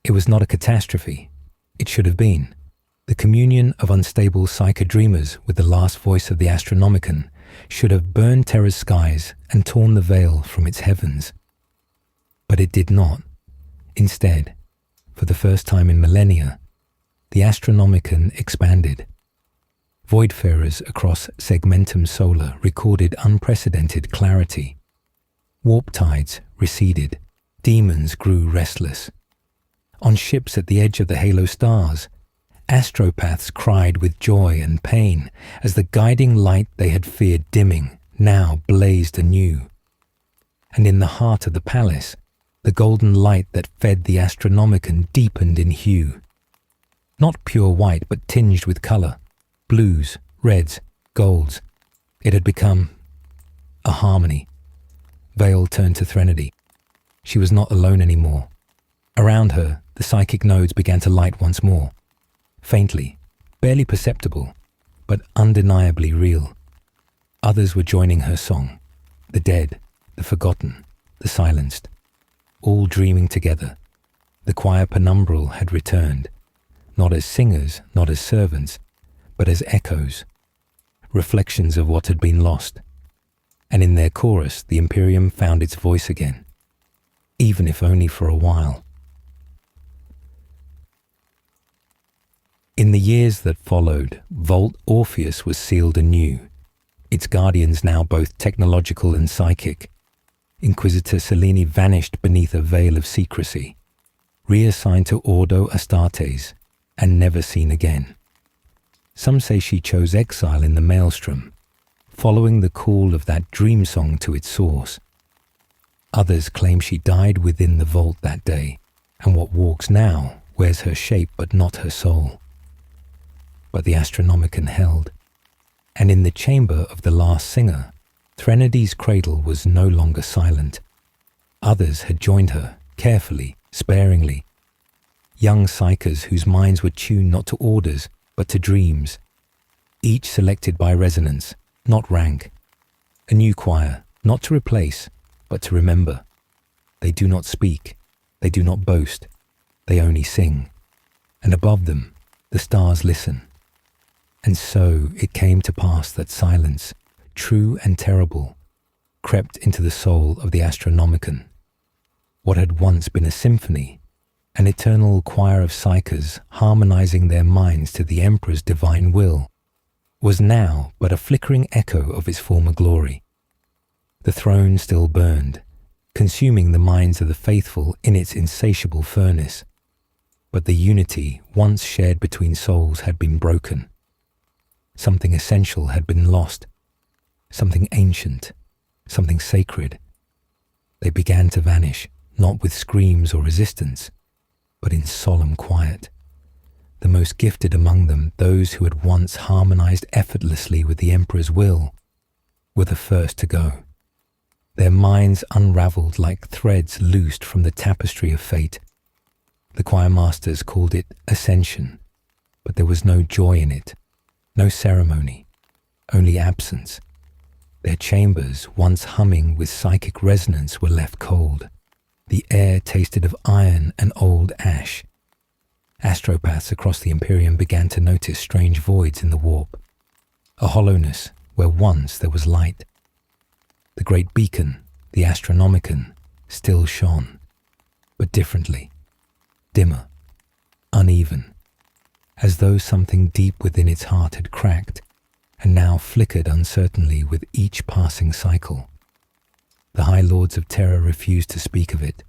It was not a catastrophe. It should have been. The communion of unstable psychodreamers with the last voice of the Astronomican should have burned Terra's skies and torn the veil from its heavens. But it did not. Instead, for the first time in millennia, the Astronomican expanded. Voidfarers across Segmentum Solar recorded unprecedented clarity. Warp tides receded. Demons grew restless. On ships at the edge of the halo stars, astropaths cried with joy and pain as the guiding light they had feared dimming now blazed anew. and in the heart of the palace, the golden light that fed the Astronomican deepened in hue. Not pure white, but tinged with colour, blues, reds, golds. It had become a harmony. Vale turned to Threnody. She was not alone anymore. Around her, the psychic nodes began to light once more. Faintly, barely perceptible, but undeniably real. Others were joining her song. The dead, the forgotten, the silenced. All dreaming together. The choir penumbral had returned. Not as singers, not as servants, but as echoes. Reflections of what had been lost. And in their chorus, the Imperium found its voice again. Even if only for a while. In the years that followed, Vault Orpheus was sealed anew, its guardians now both technological and psychic. Inquisitor Selene vanished beneath a veil of secrecy, reassigned to Ordo Astartes, and never seen again. Some say she chose exile in the maelstrom, following the call of that dream song to its source. Others claim she died within the vault that day, and what walks now wears her shape but not her soul. But the Astronomican held, and in the chamber of the last singer, Threnodi's cradle was no longer silent. Others had joined her, carefully, sparingly. Young psychers whose minds were tuned not to orders, but to dreams. Each selected by resonance, not rank. A new choir, not to replace, but to remember. They do not speak, they do not boast, they only sing. And above them, the stars listen. And so it came to pass that silence, true and terrible, crept into the soul of the Astronomican. What had once been a symphony, an eternal choir of psychers harmonizing their minds to the Emperor's divine will, was now but a flickering echo of its former glory. The throne still burned, consuming the minds of the faithful in its insatiable furnace. But the unity once shared between souls had been broken. Something essential had been lost, something ancient, something sacred. They began to vanish, not with screams or resistance, but in solemn quiet. The most gifted among them, those who had once harmonized effortlessly with the Emperor's will, were the first to go. Their minds unraveled like threads loosed from the tapestry of fate. The choir masters called it ascension, but there was no joy in it, no ceremony, only absence. Their chambers, once humming with psychic resonance, were left cold. The air tasted of iron and old ash. Astropaths across the Imperium began to notice strange voids in the warp, a hollowness where once there was light. The great beacon, the Astronomican, still shone, but differently, dimmer, uneven, as though something deep within its heart had cracked and now flickered uncertainly with each passing cycle. The High Lords of Terror refused to speak of it,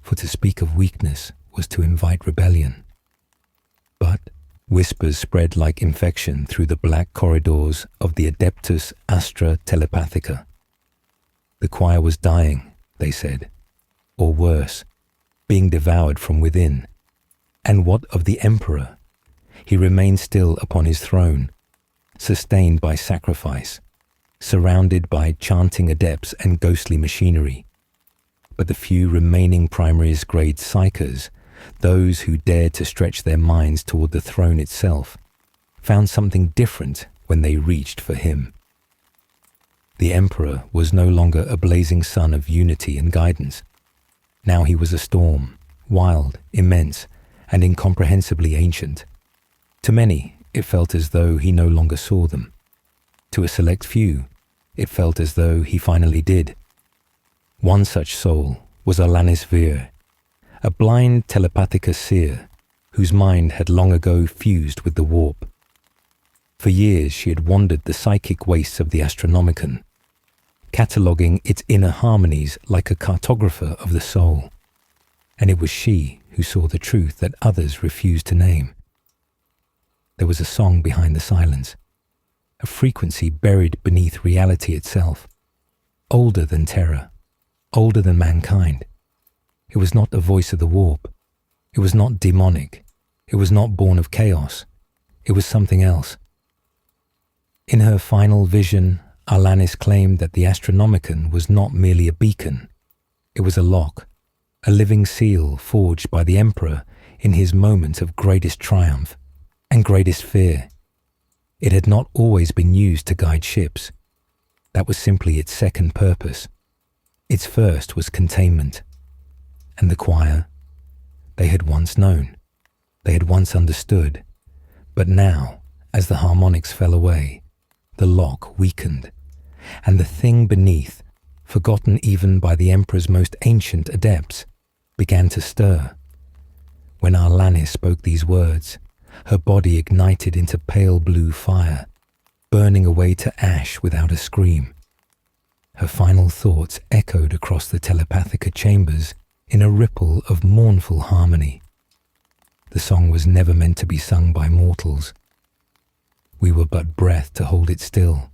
for to speak of weakness was to invite rebellion. But whispers spread like infection through the black corridors of the Adeptus Astra Telepathica. The choir was dying, they said, or worse, being devoured from within. And what of the Emperor? He remained still upon his throne, sustained by sacrifice, surrounded by chanting adepts and ghostly machinery. But the few remaining primaries grade psychers, those who dared to stretch their minds toward the throne itself, found something different when they reached for him. The Emperor was no longer a blazing sun of unity and guidance. Now he was a storm, wild, immense, and incomprehensibly ancient. To many, it felt as though he no longer saw them. To a select few, it felt as though he finally did. One such soul was Alanis Vir, a blind telepathica seer whose mind had long ago fused with the warp. For years she had wandered the psychic wastes of the Astronomican, cataloguing its inner harmonies like a cartographer of the soul. And it was she who saw the truth that others refused to name. There was a song behind the silence, a frequency buried beneath reality itself, older than terror, older than mankind. It was not the voice of the warp. It was not demonic. It was not born of chaos. It was something else. In her final vision, Alanis claimed that the Astronomican was not merely a beacon. It was a lock, a living seal forged by the Emperor in his moment of greatest triumph and greatest fear. It had not always been used to guide ships. That was simply its second purpose. Its first was containment. And the choir? They had once known. They had once understood. But now, as the harmonics fell away, the lock weakened, and the thing beneath, forgotten even by the Emperor's most ancient adepts, began to stir. When Alanis spoke these words, her body ignited into pale blue fire, burning away to ash without a scream. Her final thoughts echoed across the telepathica chambers in a ripple of mournful harmony. The song was never meant to be sung by mortals. We were but breath to hold it still,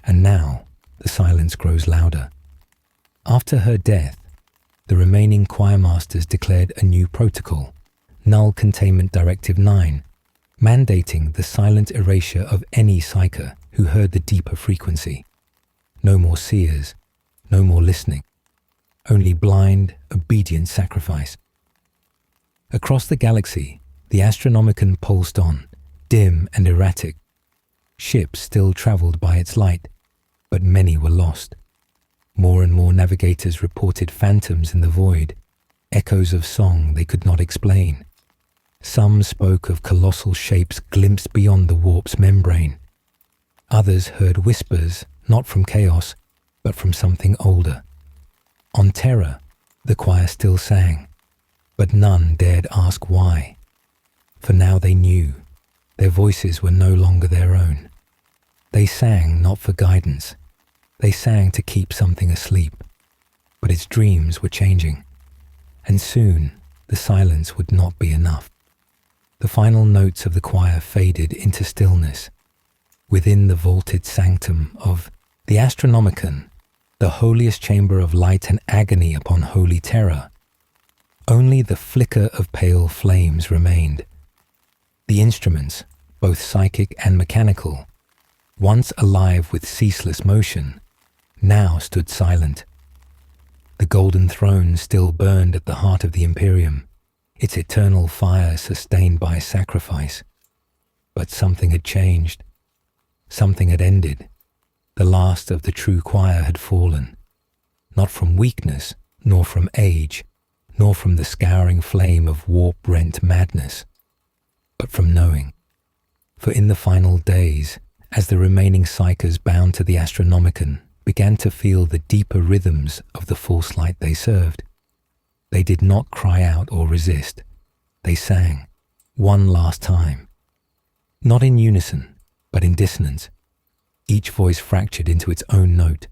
and now the silence grows louder. After her death, the remaining choir masters declared a new protocol, Null Containment Directive 9, mandating the silent erasure of any psyker who heard the deeper frequency. No more seers, no more listening, only blind, obedient sacrifice. Across the galaxy, the Astronomican pulsed on, dim and erratic. Ships still travelled by its light, but many were lost. More and more navigators reported phantoms in the void, echoes of song they could not explain. Some spoke of colossal shapes glimpsed beyond the warp's membrane. Others heard whispers, not from chaos, but from something older. On Terra, the choir still sang, but none dared ask why. For now they knew, their voices were no longer their own. They sang not for guidance. They sang to keep something asleep. But its dreams were changing, and soon the silence would not be enough. The final notes of the choir faded into stillness. Within the vaulted sanctum of the Astronomican, the holiest chamber of light and agony upon holy Terra, only the flicker of pale flames remained. The instruments, both psychic and mechanical, once alive with ceaseless motion, now stood silent. The golden throne still burned at the heart of the Imperium, its eternal fire sustained by sacrifice. But something had changed. Something had ended. The last of the true choir had fallen, not from weakness, nor from age, nor from the scouring flame of warp-rent madness, but from knowing. For in the final days, as the remaining psychers bound to the Astronomican began to feel the deeper rhythms of the false light they served, they did not cry out or resist. They sang, one last time. Not in unison, but in dissonance. Each voice fractured into its own note.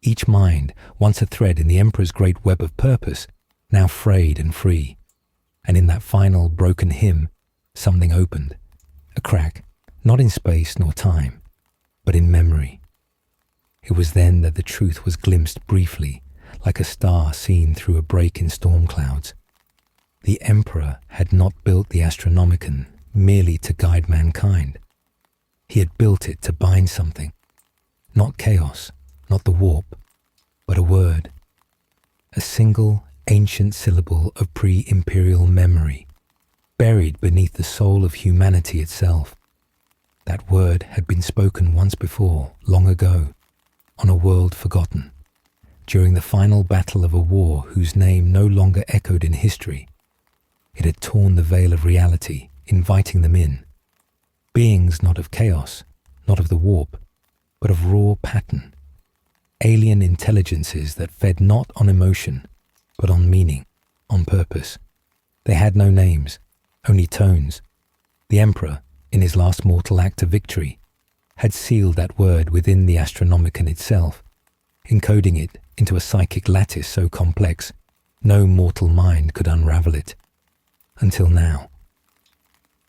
Each mind, once a thread in the Emperor's great web of purpose, now frayed and free. And in that final broken hymn, something opened. A crack, not in space nor time, but in memory. It was then that the truth was glimpsed briefly, like a star seen through a break in storm clouds. The Emperor had not built the Astronomican merely to guide mankind. He had built it to bind something. Not chaos, not the warp, but a word. A single, ancient syllable of pre-imperial memory, buried beneath the soul of humanity itself. That word had been spoken once before, long ago, on a world forgotten, during the final battle of a war whose name no longer echoed in history. It had torn the veil of reality, inviting them in. Beings not of chaos, not of the warp, but of raw pattern. Alien intelligences that fed not on emotion, but on meaning, on purpose. They had no names, only tones. The Emperor, in his last mortal act of victory, had sealed that word within the Astronomican itself, encoding it into a psychic lattice so complex no mortal mind could unravel it. Until now.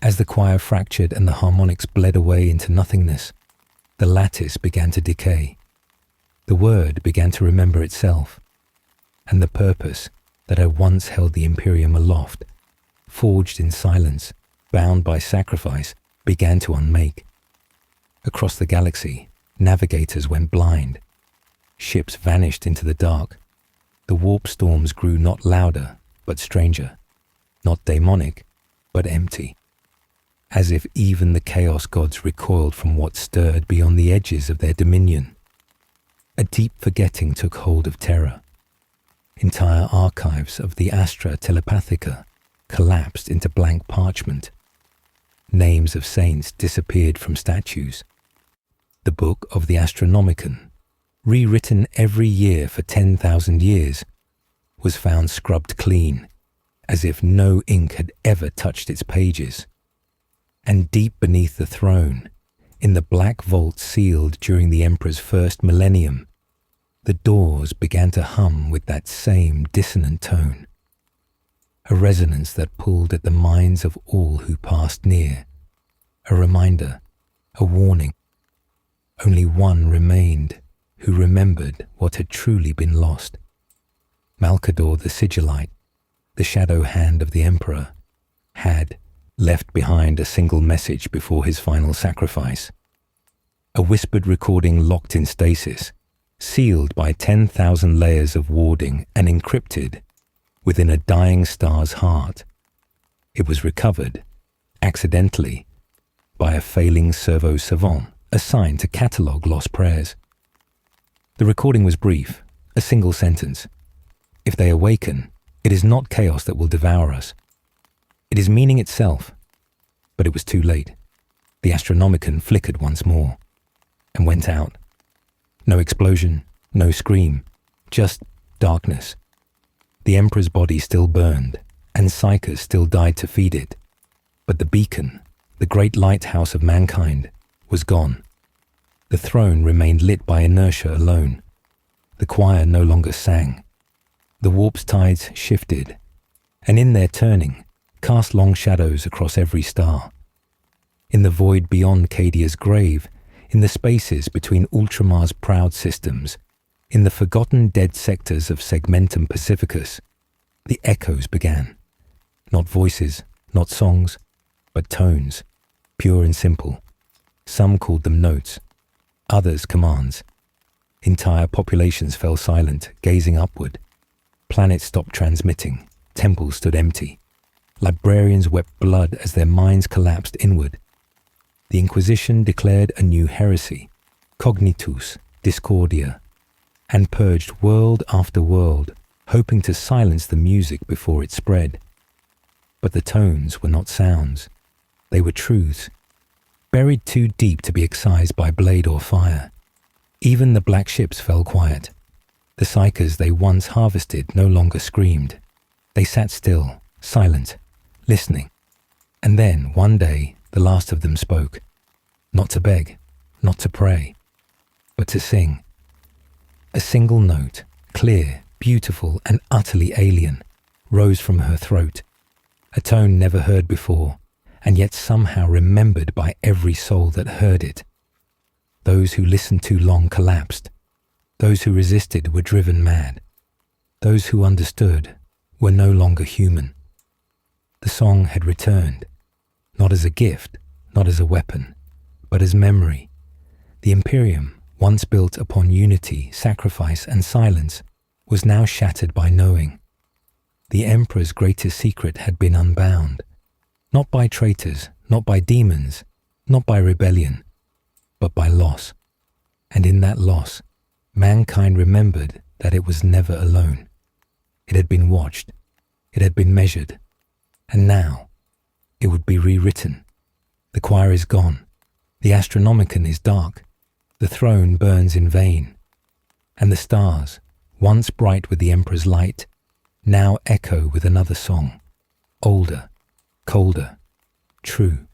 As the choir fractured and the harmonics bled away into nothingness, the lattice began to decay. The word began to remember itself. and the purpose that had once held the Imperium aloft, forged in silence, bound by sacrifice, began to unmake. Across the galaxy, navigators went blind. Ships vanished into the dark. The warp storms grew not louder, but stranger, not demonic, but empty, as if even the chaos gods recoiled from what stirred beyond the edges of their dominion. A deep forgetting took hold of terror. Entire archives of the Astra Telepathica collapsed into blank parchment. Names of saints disappeared from statues. The book of the Astronomican, rewritten every year for 10,000 years, was found scrubbed clean, as if no ink had ever touched its pages. And deep beneath the throne, in the black vault sealed during the Emperor's first millennium, the doors began to hum with that same dissonant tone, a resonance that pulled at the minds of all who passed near, a reminder, a warning. Only one remained who remembered what had truly been lost. Malcador the Sigillite, the shadow hand of the Emperor, had left behind a single message before his final sacrifice. A whispered recording locked in stasis, sealed by 10,000 layers of warding and encrypted within a dying star's heart. It was recovered, accidentally, by a failing servo savant assigned to catalogue lost prayers. The recording was brief, a single sentence. If they awaken, it is not chaos that will devour us. It is meaning itself. But it was too late. The Astronomican flickered once more and went out. No explosion, no scream, just darkness. The Emperor's body still burned, and psychers still died to feed it. But the beacon, the great lighthouse of mankind, was gone. The throne remained lit by inertia alone. The choir no longer sang. The warp's tides shifted, and in their turning, cast long shadows across every star. In the void beyond Cadia's grave, in the spaces between Ultramar's proud systems, in the forgotten dead sectors of Segmentum Pacificus, the echoes began. Not voices, not songs, but tones, pure and simple. Some called them notes, others commands. Entire populations fell silent, gazing upward. Planets stopped transmitting, temples stood empty. Librarians wept blood as their minds collapsed inward. The Inquisition declared a new heresy, cognitus discordia, and purged world after world, hoping to silence the music before it spread. But the tones were not sounds. They were truths, buried too deep to be excised by blade or fire. Even the black ships fell quiet. The psychers they once harvested no longer screamed. They sat still, silent, listening. And then, one day, the last of them spoke. Not to beg, not to pray, but to sing. A single note, clear, beautiful, and utterly alien, rose from her throat. A tone never heard before, and yet somehow remembered by every soul that heard it. Those who listened too long collapsed. Those who resisted were driven mad. Those who understood were no longer human. The song had returned, not as a gift, not as a weapon, but as memory. The Imperium, once built upon unity, sacrifice, and silence, was now shattered by knowing. The Emperor's greatest secret had been unbound, not by traitors, not by demons, not by rebellion, but by loss. And in that loss, mankind remembered that it was never alone. It had been watched, it had been measured, and now it would be rewritten. The choir is gone, the Astronomican is dark, the throne burns in vain, and the stars, once bright with the Emperor's light, now echo with another song, older, colder, true.